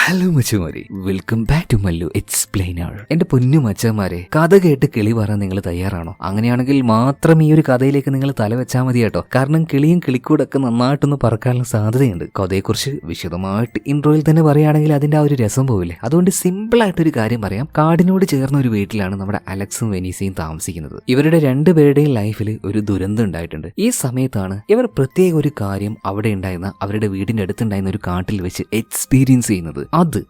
Hello മച്ചമാരെ, welcome back to Mallu explainer. എന്റെ പൊന്നു മച്ചമാരെ, കഥ കേട്ട് കിളി പറയാൻ നിങ്ങൾ തയ്യാറാണോ? അങ്ങനെയാണെങ്കിൽ മാത്രം ഈ ഒരു കഥയിലേക്ക് നിങ്ങൾ തലവെച്ചാൽ മതി കേട്ടോ. കാരണം കിളിയും കിളിക്കൂടൊക്കെ നന്നായിട്ടൊന്ന് പറക്കാനുള്ള സാധ്യതയുണ്ട്. കഥയെക്കുറിച്ച് വിശദമായിട്ട് ഇൻട്രോയിൽ തന്നെ പറയുകയാണെങ്കിൽ അതിന്റെ ആ ഒരു രസം പോവില്ലേ. അതുകൊണ്ട് സിമ്പിൾ ആയിട്ടൊരു കാര്യം പറയാം. കാടിനോട് ചേർന്ന ഒരു വീട്ടിലാണ് നമ്മുടെ അലക്സും വെനീസയും താമസിക്കുന്നത്. ഇവരുടെ രണ്ടുപേരുടെയും ലൈഫിൽ ഒരു ദുരന്തം ഉണ്ടായിട്ടുണ്ട്. ഈ സമയത്താണ് ഇവർ പ്രത്യേക ഒരു കാര്യം അവിടെ ഉണ്ടായിരുന്ന അവരുടെ വീടിന്റെ അടുത്തുണ്ടായിരുന്ന ഒരു കാട്ടിൽ വെച്ച് എക്സ്പീരിയൻസ് ചെയ്യുന്നത്.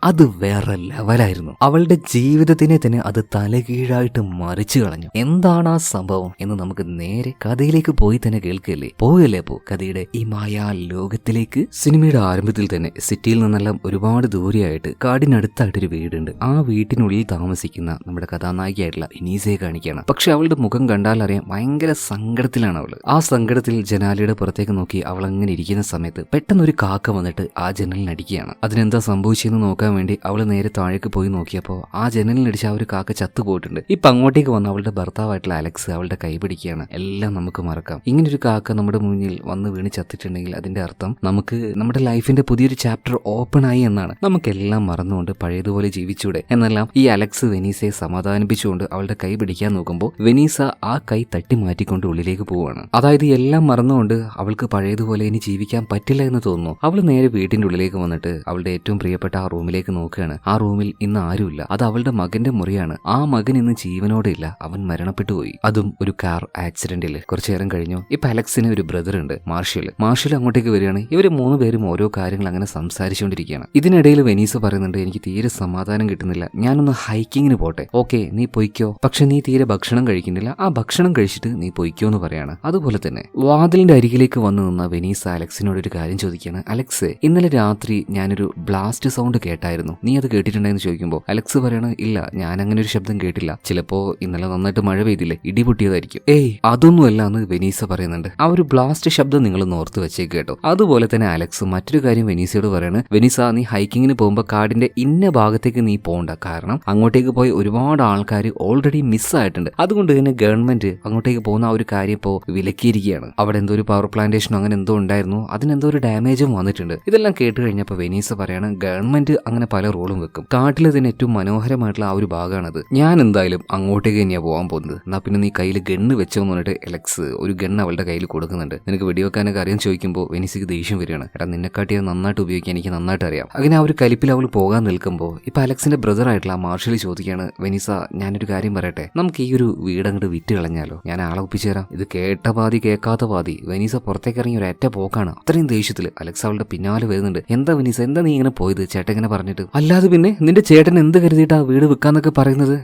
അത് വേറെ ലെവലായിരുന്നു. അവളുടെ ജീവിതത്തിനെ തന്നെ അത് തലകീഴായിട്ട് മറിച്ചു കളഞ്ഞു. എന്താണ് ആ സംഭവം എന്ന് നമുക്ക് നേരെ കഥയിലേക്ക് പോയി തന്നെ കേൾക്കല്ലേ. പോകല്ലേ പോ കഥയുടെ ഈ മായാ ലോകത്തിലേക്ക്. സിനിമയുടെ ആരംഭത്തിൽ തന്നെ സിറ്റിയിൽ നിന്നെല്ലാം ഒരുപാട് ദൂരെയായിട്ട് കാടിനടുത്തായിട്ടൊരു വീടുണ്ട്. ആ വീട്ടിനുള്ളിൽ താമസിക്കുന്ന നമ്മുടെ കഥാനായികയായിട്ടുള്ള ഇനീസയെ കാണിക്കുകയാണ്. പക്ഷെ അവളുടെ മുഖം കണ്ടാൽ അറിയാം ഭയങ്കര സങ്കടത്തിലാണ് അവള്. ആ സങ്കടത്തിൽ ജനാലയുടെ പുറത്തേക്ക് നോക്കി അവൾ അങ്ങനെ ഇരിക്കുന്ന സമയത്ത് പെട്ടെന്ന് ഒരു കാക്ക വന്നിട്ട് ആ ജനലിനടിക്കുകയാണ്. അതിനെന്താ സംഭവിച്ചെന്ന് നോക്കാൻ വേണ്ടി അവള് നേരെ താഴേക്ക് പോയി നോക്കിയപ്പോൾ ആ ജനലിനടിച്ച് ആ ഒരു കാക്ക ചത്തുപോയിട്ടുണ്ട്. ഇപ്പൊ അങ്ങോട്ടേക്ക് വന്ന് അവളുടെ ഭർത്താവായിട്ടുള്ള അലക്സ് അവളുടെ കൈ പിടിക്കുകയാണ്. എല്ലാം നമുക്ക് മറക്കാം. ഇങ്ങനൊരു കാക്ക നമ്മുടെ മുന്നിൽ വന്ന് വീണ് ചത്തിട്ടുണ്ടെങ്കിൽ അതിന്റെ അർത്ഥം നമുക്ക് നമ്മുടെ ലൈഫിന്റെ പുതിയൊരു ചാപ്റ്റർ ഓപ്പൺ ആയി എന്നാണ്. നമുക്കെല്ലാം മറന്നുകൊണ്ട് പഴയതുപോലെ ജീവിച്ചൂടെ എന്നെല്ലാം ഈ അലക്സ് വെനീസയെ സമാധാനിപ്പിച്ചുകൊണ്ട് അവളുടെ കൈ പിടിക്കാൻ നോക്കുമ്പോൾ വെനീസ ആ കൈ തട്ടി മാറ്റിക്കൊണ്ട് ഉള്ളിലേക്ക് പോവുകയാണ്. അതായത് എല്ലാം മറന്നുകൊണ്ട് അവൾക്ക് പഴയതുപോലെ ഇനി ജീവിക്കാൻ പറ്റില്ല എന്ന് തോന്നുന്നു. അവൾ നേരെ വീട്ടിന്റെ ഉള്ളിലേക്ക് വന്നിട്ട് അവളുടെ ഏറ്റവും പ്രിയപ്പെട്ട ആ റൂമിലേക്ക് നോക്കുകയാണ്. ആ റൂമിൽ ഇന്ന് ആരുമില്ല. അത് അവളുടെ മകന്റെ മുറിയാണ്. ആ മകൻ ഇന്ന് ജീവനോടെ ഇല്ല. അവൻ മരണപ്പെട്ടു പോയി. അതും ഒരു കാർ ആക്സിഡന്റിൽ. കുറച്ചു നേരം കഴിഞ്ഞു. ഇപ്പൊ അലക്സിന് ഒരു ബ്രദർ ഉണ്ട്, മാർഷ്യൽ അങ്ങോട്ടേക്ക് വരികയാണ്. ഇവര് മൂന്നുപേരും ഓരോ കാര്യങ്ങൾ അങ്ങനെ സംസാരിച്ചുകൊണ്ടിരിക്കുകയാണ്. ഇതിനിടയിൽ വെനീസ പറയുന്നുണ്ട്, എനിക്ക് തീരെ സമാധാനം കിട്ടുന്നില്ല, ഞാനൊന്ന് ഹൈക്കിങ്ങിന് പോട്ടെ. ഓക്കെ, നീ പൊയ്ക്കോ, പക്ഷെ നീ തീരെ ഭക്ഷണം കഴിക്കുന്നില്ല. ആ ഭക്ഷണം കഴിച്ചിട്ട് നീ പൊയ്ക്കോ എന്ന് പറയാണ്. അതുപോലെ തന്നെ വാതിലിന്റെ അരികിലേക്ക് വന്നു നിന്ന വെനീസ അലക്സിനോട് ഒരു കാര്യം ചോദിക്കുകയാണ്. അലക്സ്, ഇന്നലെ രാത്രി ഞാനൊരു ബ്ലാസ്റ്റ് സൗണ്ട് കേട്ടായിരുന്നു, നീ അത് കേട്ടിട്ടുണ്ടെന്ന് ചോദിക്കുമ്പോൾ അലക്സ് പറയണ, ഇല്ല, ഞാൻ അങ്ങനെ ഒരു ശബ്ദം കേട്ടില്ല. ചിലപ്പോ ഇന്നലെ നന്നായിട്ട് മഴ പെയ്തില്ലേ, ഇടി പൊട്ടിയതായിരിക്കും. ഏയ്, അതൊന്നുമല്ല എന്ന് വെനീസ പറയുന്നുണ്ട്. ആ ഒരു ബ്ലാസ്റ്റ് ശബ്ദം നിങ്ങൾ ഓർത്ത് വെച്ചേക്ക് കേട്ടോ. അതുപോലെ തന്നെ അലക്സ് മറ്റൊരു കാര്യം വെനീസയോട് പറയാണ്, വെനീസ, നീ ഹൈക്കിങ്ങിന് പോകുമ്പോൾ കാടിന്റെ ഇന്ന ഭാഗത്തേക്ക് നീ പോകണ്ട. കാരണം അങ്ങോട്ടേക്ക് പോയി ഒരുപാട് ആൾക്കാർ ഓൾറെഡി മിസ്സായിട്ടുണ്ട്. അതുകൊണ്ട് തന്നെ ഗവൺമെന്റ് അങ്ങോട്ടേക്ക് പോകുന്ന ആ ഒരു കാര്യം ഇപ്പോൾ വിലക്കിയിരിക്കുകയാണ്. അവിടെ എന്തോ ഒരു പവർ പ്ലാന്റേഷനോ അങ്ങനെ എന്തോ ഉണ്ടായിരുന്നു, അതിനെന്തോ ഒരു ഡാമേജും വന്നിട്ടുണ്ട്. ഇതെല്ലാം കേട്ട് കഴിഞ്ഞപ്പോൾ വെനീസ പറയാണ്, ഗവൺമെന്റ് അങ്ങനെ പല റോളും വെക്കും. കാട്ടിലെ തന്നെ ഏറ്റവും മനോഹരമായിട്ടുള്ള ആ ഒരു ഭാഗമാണത്. ഞാൻ എന്തായാലും അങ്ങോട്ടേക്ക് തന്നെയാണ് പോകാൻ പോകുന്നത്. എന്നാ പിന്നെ നീ കയ്യിൽ ഗണ്ണ് വെച്ചോന്ന് പറഞ്ഞിട്ട് അലക്സ് ഒരു ഗണ്ണ് അവളുടെ കയ്യിൽ കൊടുക്കുന്നുണ്ട്. നിനക്ക് വെടിവെക്കാനൊക്കെ അറിയാൻ ചോദിക്കുമ്പോൾ വെനീസയ്ക്ക് ദേഷ്യം വരികയാണ്. എടാ, നിന്നെക്കാട്ടി അത് നന്നായിട്ട് ഉപയോഗിക്കാൻ എനിക്ക് നന്നായിട്ട് അറിയാം. അങ്ങനെ ആ ഒരു കലിപ്പിൽ അവൾ പോകാൻ നിൽക്കുമ്പോൾ ഇപ്പൊ അലക്സിന്റെ ബ്രദർ ആയിട്ടുള്ള മാർഷ്യൽ ചോദിക്കുകയാണ്, വെനീസ, ഞാനൊരു കാര്യം പറയട്ടെ, നമുക്ക് ഈ ഒരു വീട് അങ്ങോട്ട് വിറ്റ് കളഞ്ഞാലോ? ഞാൻ ആളെ ഒപ്പിച്ചു തരാം. ഇത് കേട്ട പാതി കേൾക്കാത്ത പാതി. വെനീസ പുറത്തേക്ക് ഇറങ്ങി ഒരു ഒറ്റ പോക്കാണ്. അത്രയും ദേഷ്യത്തിൽ അലക്സ് അവളുടെ പിന്നാലെ വരുന്നുണ്ട്. എന്താ വെനീസ, എന്താ നീ ഇങ്ങനെ പോയത്? ചേട്ടൻ ഇങ്ങനെ പറഞ്ഞിട്ട്. അല്ലാതെ പിന്നെ നിന്റെ ചേട്ടൻ എന്ത് കരുതിയിട്ടാ വീട് വിൽക്കാന്നൊക്കെ പറയുന്നത്?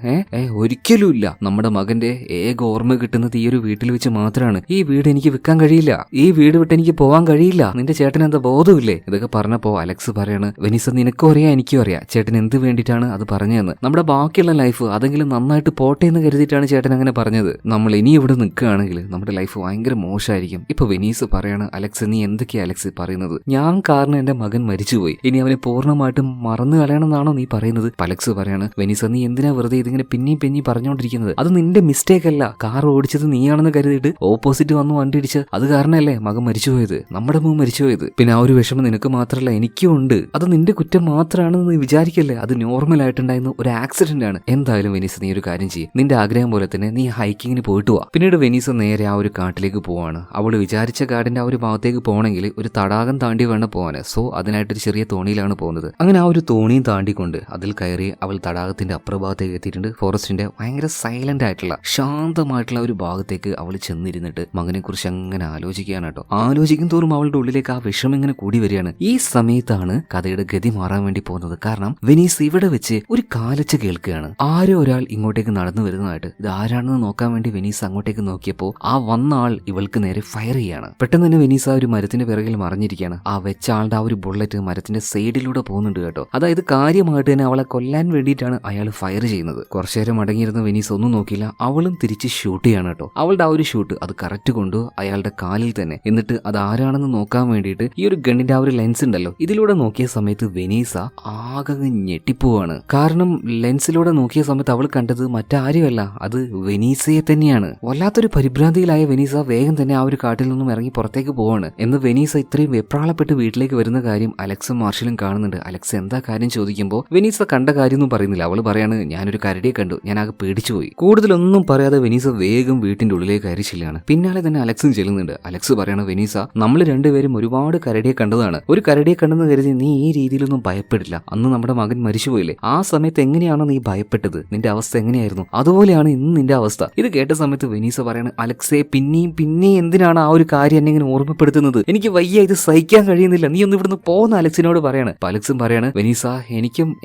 ഒരിക്കലും ഇല്ല. നമ്മുടെ മകന്റെ ഏക ഓർമ്മ കിട്ടുന്നത് ഈ ഒരു വീട്ടിൽ വെച്ച് മാത്രമാണ്. ഈ വീട് എനിക്ക് വിൽക്കാൻ കഴിയില്ല. ഈ വീട് വിട്ട് എനിക്ക് പോവാൻ കഴിയില്ല. നിന്റെ ചേട്ടൻ എന്താ ബോധമില്ലേ? ഇതൊക്കെ പറഞ്ഞപ്പോ അലക്സ് പറയാണ്, വെനീസ, നിനക്കും അറിയാം എനിക്കും അറിയാം ചേട്ടൻ എന്ത് വേണ്ടിയിട്ടാണ് അത് പറഞ്ഞതെന്ന്. നമ്മുടെ ബാക്കിയുള്ള ലൈഫ് അതെങ്കിലും നന്നായിട്ട് പോട്ടെ എന്ന് കരുതിയിട്ടാണ് ചേട്ടൻ അങ്ങനെ പറഞ്ഞത്. നമ്മൾ ഇനി ഇവിടെ നിൽക്കുകയാണെങ്കിൽ നമ്മുടെ ലൈഫ് ഭയങ്കര മോശമായിരിക്കും. ഇപ്പൊ വെനീസ് പറയാണ്, അലക്സ്, നീ എന്തൊക്കെയാ അലക്സ് പറയുന്നത്? ഞാൻ കാരണം എന്റെ മകൻ മരിച്ചുപോയി, ഇനി അവനെ പൂർണ്ണമായിട്ടും മറന്നു കളയണമെന്നാണോ നീ പറയുന്നത്? അലക്സ് പറയാണ്, വെനീസ, നീ എന്തിനാ വെറുതെ ഇതിങ്ങനെ പിന്നെയും പറഞ്ഞുകൊണ്ടിരിക്കുന്നത്? അത് നിന്റെ മിസ്റ്റേക്ക് അല്ല. കാർ ഓടിച്ചത് നീയാണെന്ന് കരുതിയിട്ട് ഓപ്പോസിറ്റ് വന്ന് വണ്ടി ഇടിച്ചത് അത് കാരണമല്ലേ മകൻ മരിച്ചുപോയത്, നമ്മുടെ മോൻ മരിച്ചുപോയത്. പിന്നെ ആ ഒരു വിഷമം നിനക്ക് മാത്രമല്ല എനിക്കും ഉണ്ട്. അത് നിന്റെ കുറ്റം മാത്രമാണെന്ന് നീ വിചാരിക്കല്ലേ. അത് നോർമൽ ആയിട്ടുണ്ടായിരുന്ന ഒരു ആക്സിഡന്റ് ആണ്. എന്തായാലും വെനീസ, നീ ഒരു കാര്യം ചെയ്യും, നിന്റെ ആഗ്രഹം പോലെ തന്നെ നീ ഹൈക്കിങ്ങിന് പോയിട്ട് വാ. പിന്നീട് വെനീസ നേരെ ആ ഒരു കാട്ടിലേക്ക് പോവാണ്. അവൾ വിചാരിച്ച കാടിന്റെ ആ ഒരു ഭാഗത്തേക്ക് പോകണമെങ്കിൽ ഒരു തടാകം താണ്ടി വേണം പോവാന്. സോ അതിനായിട്ടൊരു ചെറിയ തോണിയിലാണ് പോകുന്നത്. അങ്ങനെ ആ ഒരു തോണിയും താണ്ടിക്കൊണ്ട് അതിൽ കയറി അവൾ തടാകത്തിന്റെ അപ്പുറഭാഗത്തേക്ക് എത്തിയിട്ടുണ്ട്. ഫോറസ്റ്റിന്റെ ഭയങ്കര സൈലന്റ് ആയിട്ടുള്ള ശാന്തമായിട്ടുള്ള ഒരു ഭാഗത്തേക്ക് അവൾ ചെന്നിരുന്നിട്ട് മകനെ കുറിച്ച് അങ്ങനെ ആലോചിക്കുകയാണ് കേട്ടോ. ആലോചിക്കും തോറും അവളുടെ ഉള്ളിലേക്ക് ആ വിഷമം ഇങ്ങനെ കൂടി വരികയാണ്. ഈ സമയത്താണ് കഥയുടെ ഗതി മാറാൻ വേണ്ടി പോകുന്നത്. കാരണം വെനീസ് ഇവിടെ വെച്ച് ഒരു കാലച്ച കേൾക്കുകയാണ്. ആരോ ഒരാൾ ഇങ്ങോട്ടേക്ക് നടന്നു വരുന്നതായിട്ട്. ഇത് ആരാണെന്ന് നോക്കാൻ വേണ്ടി വെനീസ് അങ്ങോട്ടേക്ക് നോക്കിയപ്പോൾ ആ വന്ന ആൾ ഇവൾക്ക് നേരെ ഫയർ ചെയ്യാണ്. പെട്ടെന്ന് തന്നെ വെനീസ ഒരു മരത്തിന്റെ പിറകിൽ മറിഞ്ഞിരിക്കുകയാണ്. ആ വെച്ച ആളുടെ ആ ഒരു ബുള്ളറ്റ് മരത്തിന്റെ സൈഡിലൂടെ പോകുന്നുണ്ട് കേട്ടോ. അതായത് കാര്യമായിട്ട് തന്നെ അവളെ കൊല്ലാൻ വേണ്ടിയിട്ടാണ് അയാൾ ഫയർ ചെയ്യുന്നത്. കുറച്ചു നേരം അടങ്ങിയിരുന്ന വെനീസ് ഒന്നും നോക്കില്ല. അവളും തിരിച്ച് ഷൂട്ട് ചെയ്യാണ് കേട്ടോ. അവളുടെ ആ ഒരു ഷൂട്ട് അത് കറക്റ്റ് കൊണ്ടു അയാളുടെ കാലിൽ തന്നെ. എന്നിട്ട് അത് ആരാണെന്ന് നോക്കാൻ വേണ്ടിയിട്ട് ഈ ഒരു ഗണ്ണിന്റെ ആ ഒരു ലെൻസ് ഉണ്ടല്ലോ, ഇതിലൂടെ നോക്കിയ സമയത്ത് വെനീസ ആകെ ഞെട്ടിപ്പോവാണ്. കാരണം ലെൻസിലൂടെ നോക്കിയ സമയത്ത് അവൾ കണ്ടത് മറ്റാരുമല്ല, അത് വെനീസയെ തന്നെയാണ്. വല്ലാത്തൊരു പരിഭ്രാന്തിയിലായ വെനീസ വേഗം തന്നെ ആ ഒരു കാട്ടിൽ നിന്നും ഇറങ്ങി പുറത്തേക്ക് പോവാണ്. എന്ന് വെനീസ ഇത്രയും വെപ്രാളപ്പെട്ട് വീട്ടിലേക്ക് വരുന്ന കാര്യം അലക്സും മാർഷ്യലും കാണുന്നുണ്ട്. അലക്സ് എന്താ കാര്യം ചോദിക്കുമ്പോൾ വെനീസ കണ്ട കാര്യമൊന്നും പറയുന്നില്ല. അവള് പറയാണ് ഞാനൊരു കരടിയെ കണ്ടു, ഞാൻ ആകെ പേടിച്ചുപോയി. കൂടുതലൊന്നും പറയാതെ വെനീസ വേഗം വീട്ടിന്റെ ഉള്ളിലേക്ക് കയറി ചെല്ലുകയാണ്. പിന്നാലെ തന്നെ അലക്സും ചെല്ലുന്നുണ്ട്. അലക്സ് പറയണ വെനീസ നമ്മൾ രണ്ടുപേരും ഒരുപാട് കരടിയെ കണ്ടതാണ്. ഒരു കരടിയെ കണ്ടെന്ന് കരുതി നീ ഈ രീതിയിലൊന്നും ഭയപ്പെടില്ല. അന്ന് നമ്മുടെ മകൻ മരിച്ചുപോയില്ലേ, ആ സമയത്ത് എങ്ങനെയാണോ നീ ഭയപ്പെട്ടത്, നിന്റെ അവസ്ഥ എങ്ങനെയായിരുന്നു, അതുപോലെയാണ് ഇന്ന് നിന്റെ അവസ്ഥ. ഇത് കേട്ട സമയത്ത് വെനീസ പറയാണ് അലക്സെ പിന്നെയും എന്തിനാണ് ആ ഒരു കാര്യം എന്നെ ഇങ്ങനെ ഓർമ്മപ്പെടുത്തുന്നത്, എനിക്ക് വയ്യ, ഇത് സഹിക്കാൻ കഴിയുന്നില്ല, നീ ഒന്ന് ഇവിടുന്ന് പോകുന്ന അലക്സിനോട് പറയാണ്. അലക്സും പറയാണ് വെനീസ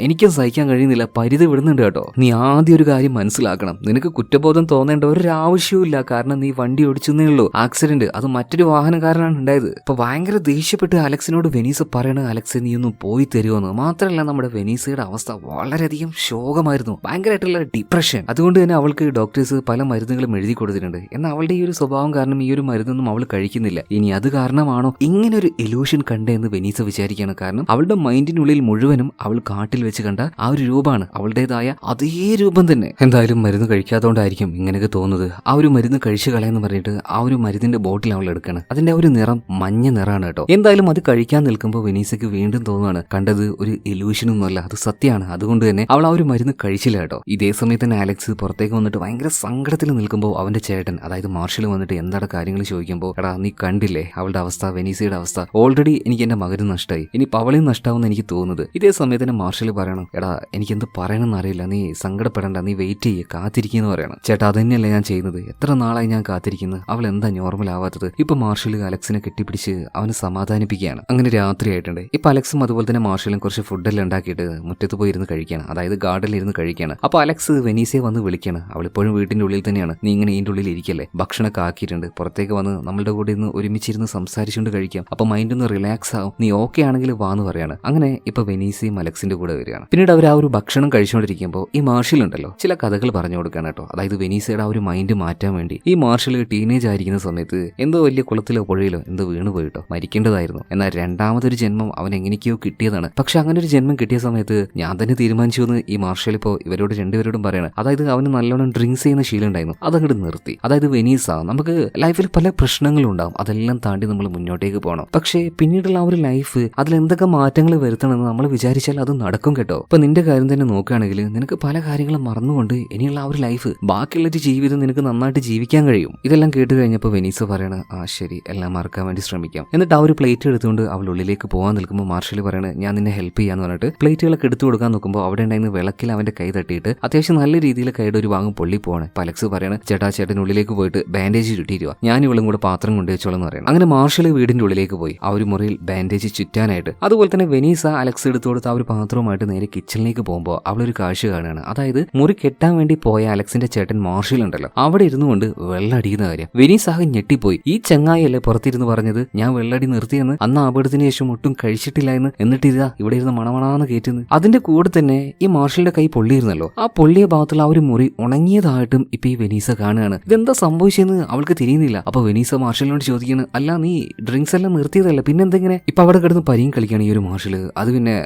എനിക്കും സഹിക്കാൻ കഴിയുന്നില്ല, പരിധി വിടുന്നുണ്ട് കേട്ടോ. നീ ആദ്യം ഒരു കാര്യം മനസ്സിലാക്കണം, നിനക്ക് കുറ്റബോധം തോന്നേണ്ട ഒരാവശ്യവുമില്ല. കാരണം നീ വണ്ടി ഓടിച്ചെന്നേ ഉള്ളൂ, ആക്സിഡന്റ് അത് മറ്റൊരു വാഹനക്കാരനാണ് ഉണ്ടായത്. അപ്പൊ ഭയങ്കര ദേഷ്യപ്പെട്ട് അലക്സിനോട് വെനീസ പറയണ അലക്സ് നീ ഒന്ന് പോയി തരുമെന്ന്. മാത്രമല്ല നമ്മുടെ വെനീസയുടെ അവസ്ഥ വളരെയധികം ശോകമായിരുന്നു, ഭയങ്കരമായിട്ടുള്ള ഡിപ്രഷൻ. അതുകൊണ്ട് തന്നെ അവൾക്ക് ഡോക്ടേഴ്സ് പല മരുന്നുകളും എഴുതി കൊടുത്തിട്ടുണ്ട്. എന്നാൽ അവളുടെ ഈ ഒരു സ്വഭാവം കാരണം ഈ ഒരു മരുന്നൊന്നും അവൾ കഴിക്കുന്നില്ല. ഇനി അത് കാരണമാണോ ഇങ്ങനെ ഒരു ഇലൂഷൻ കണ്ടെന്ന് വെനീസ വിചാരിക്കുകയാണ്. കാരണം അവളുടെ മൈൻഡിനുള്ളിൽ മുഴുവനും അവൾ കാട്ടിൽ വെച്ച് കണ്ട ആ ഒരു രൂപമാണ്, അവളുടേതായ അതേ രൂപം തന്നെ. എന്തായാലും മരുന്ന് കഴിക്കാത്തതുകൊണ്ടായിരിക്കും ഇങ്ങനെയൊക്കെ തോന്നുന്നത്. ആ ഒരു മരുന്ന് കഴിച്ചു കളയെന്ന് പറഞ്ഞിട്ട് ആ ഒരു മരുന്നിന്റെ ബോട്ടിൽ അവൾ എടുക്കണം. അതിന്റെ ഒരു നിറം മഞ്ഞ നിറാണ് കേട്ടോ. എന്തായാലും അത് കഴിക്കാൻ നിൽക്കുമ്പോൾ വെനീസയ്ക്ക് വീണ്ടും തോന്നുകയാണ് കണ്ടത് ഒരു ഇലൂഷനൊന്നുമല്ല, അത് സത്യമാണ്. അതുകൊണ്ട് തന്നെ അവൾ ആ ഒരു മരുന്ന് കഴിച്ചില്ല കേട്ടോ. ഇതേ സമയത്ത് തന്നെ അലക്സ് പുറത്തേക്ക് വന്നിട്ട് ഭയങ്കര സങ്കടത്തിൽ നിൽക്കുമ്പോൾ അവന്റെ ചേട്ടൻ അതായത് മാർഷൽ വന്നിട്ട് എന്താണ് കാര്യങ്ങൾ ചോദിക്കുമ്പോൾ എടാ നീ കണ്ടില്ലേ അവളുടെ അവസ്ഥ, വെനീസയുടെ അവസ്ഥ, ഓൾറെഡി എനിക്ക് എന്റെ മകന് നഷ്ടമായി, ഇനി അവളെയും നഷ്ടാവുമെന്ന് എനിക്ക് തോന്നുന്നത്. ഇതേ സമയത്ത് തന്നെ മാർഷൽ പറയണം എടാ എനിക്കെന്ത് പറയണമെന്ന് അറിയില്ല, നീ സങ്കടപ്പെടണ്ട, നീ വെയിറ്റ് ചെയ്യേ, കാത്തിരിക്കുന്നു പറയണം. ചേട്ടാ അതന്നെയല്ലേ ഞാൻ ചെയ്യുന്നത്, എത്ര നാളായി ഞാൻ കാത്തിരിക്കുന്നത്, അവൾ എന്താ നോർമൽ ആവാത്തത്. ഇപ്പൊ മാർഷൽ അലക്സിനെ കെട്ടിപ്പിടിച്ച് അവനെ സമാധാനിപ്പിക്കുകയാണ്. അങ്ങനെ രാത്രി ആയിട്ടുണ്ട്. ഇപ്പൊ അലക്സും അതുപോലെ തന്നെ മാർഷലും കുറച്ച് ഫുഡെല്ലാം ഉണ്ടാക്കിയിട്ട് മുറ്റത്ത് പോയി ഇരുന്ന് കഴിക്കുകയാണ്, അതായത് ഗാർഡനിൽ ഇരുന്ന് കഴിക്കുകയാണ്. അപ്പൊ അലക്സ് വെനീസയെ വന്ന് വിളിക്കുകയാണ്. അവളിപ്പോഴും വീട്ടിന്റെ ഉള്ളിൽ തന്നെയാണ്. നീ ഇങ്ങനെ ഇതിന്റെ ഉള്ളിൽ ഇരിക്കല്ലേ, ഭക്ഷണമൊക്കെ ആക്കിയിട്ടുണ്ട്, പുറത്തേക്ക് വന്ന് നമ്മളുടെ കൂടെ ഇന്ന് ഒരുമിച്ചിരുന്ന് സംസാരിച്ചുകൊണ്ട് കഴിക്കാം, അപ്പൊ മൈൻഡ് ഒന്ന് റിലാക്സ് ആവും, നീ ഓക്കെ ആണെങ്കിൽ വാന്ന് പറയാണ്. അങ്ങനെ ഇപ്പൊ വെനീസയും അലക്സിന്റെ കൂടെ വരികയാണ്. പിന്നീട് അവർ ആ ഒരു ഭക്ഷണം കഴിച്ചുകൊണ്ടിരിക്കുമ്പോൾ ഈ മാർഷൽ ഉണ്ടല്ലോ ചില കഥകൾ പറഞ്ഞു കൊടുക്കുകയാണ് കേട്ടോ. അതായത് വെനീസയുടെ ആ ഒരു മൈൻഡ് മാറ്റാൻ വേണ്ടി ഈ മാർഷൽ ടീനേജ് ആയിരിക്കുന്ന സമയത്ത് എന്തോ വലിയ കുളത്തിലോ പുഴയിലോ എന്തോ വീണ് പോയിട്ടോ, മരിക്കേണ്ടതായിരുന്നു. എന്നാൽ രണ്ടാമതൊരു ജന്മം അവൻ എങ്ങനെയൊക്കെയോ കിട്ടിയതാണ്. പക്ഷെ അങ്ങനെ ഒരു ജന്മം കിട്ടിയ സമയത്ത് ഞാൻ തന്നെ തീരുമാനിച്ചു എന്ന് ഈ മാർഷൽ ഇപ്പോൾ ഇവരോട് രണ്ടുപേരോടും പറയണം. അതായത് അവന് നല്ലോണം ഡ്രിങ്ക്സ് ചെയ്യുന്ന ശീലം ഉണ്ടായിരുന്നു, അതങ്ങോട്ട് നിർത്തി. അതായത് വെനീസ നമുക്ക് ലൈഫിൽ പല പ്രശ്നങ്ങളും ഉണ്ടാവും, അതെല്ലാം താണ്ടി നമ്മൾ മുന്നോട്ടേക്ക് പോകണം. പക്ഷേ പിന്നീടുള്ള ആ ഒരു ലൈഫ് അതിൽ എന്തൊക്കെ മാറ്റങ്ങൾ വരുത്തണമെന്ന് നമ്മൾ വിചാരിച്ചാൽ അത് നടക്കും കേട്ടോ. ഇപ്പൊ നിന്റെ കാര്യം തന്നെ നോക്കുകയാണെങ്കിൽ നിനക്ക് പല കാര്യങ്ങളും മറന്നുകൊണ്ട് ഇനിയുള്ള ആ ഒരു ലൈഫ് ബാക്കിയുള്ള ജീവിതം നിനക്ക് നന്നായിട്ട് ജീവിക്കാൻ കഴിയും. ഇതെല്ലാം കേട്ട് കഴിഞ്ഞപ്പോൾ വെനീസ പറയണ ആ ശരി എല്ലാം മറക്കാൻ വേണ്ടി ശ്രമിക്കാം. എന്നിട്ട് ആ ഒരു പ്ലേറ്റ് എടുത്തുകൊണ്ട് അവൾ ഉള്ളിലേക്ക് പോകാൻ നിൽക്കുമ്പോൾ മാർഷൽ പറയണ ഞാൻ നിന്നെ ഹെൽപ്പ് ചെയ്യാന്ന് പറഞ്ഞിട്ട് പ്ലേറ്റുകളൊക്കെ എടുത്തു കൊടുക്കാൻ നോക്കുമ്പോൾ അവിടെ ഉണ്ടായിരുന്ന വിളക്കിൽ അവന്റെ കൈ തട്ടിയിട്ട് അത്യാവശ്യം നല്ല രീതിയിൽ കൈയുടെ ഒരു ഭാഗം പൊള്ളി പോവാണ്. അലക്സ് പറയണ ചേട്ടൻ ഉള്ളിലേക്ക് പോയിട്ട് ബാൻഡേജ് ചുറ്റിരുവാ, ഞാൻ ഇവളും കൂടെ പാത്രം കൊണ്ടുവച്ചോളെന്ന് പറയണം. അങ്ങനെ മാർഷൽ വീടിന്റെ ഉള്ളിലേക്ക് പോയി ആ ഒരു മുറിയിൽ ബാൻഡേജ് ചുറ്റാനായിട്ട്. അതുപോലെ തന്നെ വെനീസ അലക്സ് എടുത്തു കൊടുത്ത ആ ഒരു പാത്രവുമായിട്ട് നേരെ കിച്ചണിലേക്ക് പോകുമ്പോൾ അവളൊരു കാഴ്ച കാണുകയാണ്. അതായത് മുറി കെട്ടാൻ വേണ്ടി പോയ അലക്സിന്റെ ചേട്ടൻ മാർഷൽ ഉണ്ടല്ലോ അവിടെ ഇരുന്നു കൊണ്ട് വെള്ളടിക്കുന്ന കാര്യം വെനീസ ആകെ ഞെട്ടിപ്പോയി. ഈ ചങ്ങായിയല്ലേ പുറത്തിരുന്ന് പറഞ്ഞത് ഞാൻ വെള്ളടി നിർത്തിയെന്ന്, അന്ന് ആപടത്തിന് ശേഷം ഒട്ടും കഴിച്ചിട്ടില്ല എന്ന്, എന്നിട്ട് ഇതാ ഇവിടെ ഇരുന്ന് മണമണാന്ന് കയറ്റുന്നു. അതിന്റെ കൂടെ തന്നെ ഈ മാർഷലിന്റെ കൈ പൊള്ളിയിരുന്നല്ലോ, ആ പൊള്ളിയ ഭാഗത്തുള്ള ആ ഒരു മുറി ഉണങ്ങിയതായിട്ടും ഇപ്പൊ ഈ വെനീസ കാണുകയാണ്. ഇതെന്താ സംഭവിച്ചെന്ന് അവൾക്ക് തിരിയുന്നില്ല. അപ്പൊ വെനീസ മാർഷലിനോട് ചോദിക്കുന്നു അല്ല നീ ഡ്രിങ്ക്സ് എല്ലാം നിർത്തിയതല്ല പിന്നെന്തെങ്ങനെ. ഇപ്പൊ അവിടെ കിടന്ന് പരിയും കളിക്കുകയാണ് ഈ ഒരു മാർഷല്. അത് പിന്നെ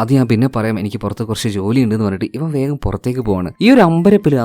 അത് ഞാൻ പിന്നെ പറയാം, എനിക്ക് പുറത്ത് കുറച്ച് ജോലി ഉണ്ടെന്ന് പറഞ്ഞിട്ട് ഇവൻ വേഗം പുറത്തേക്ക് പോവാണ്. ഈ ഒരു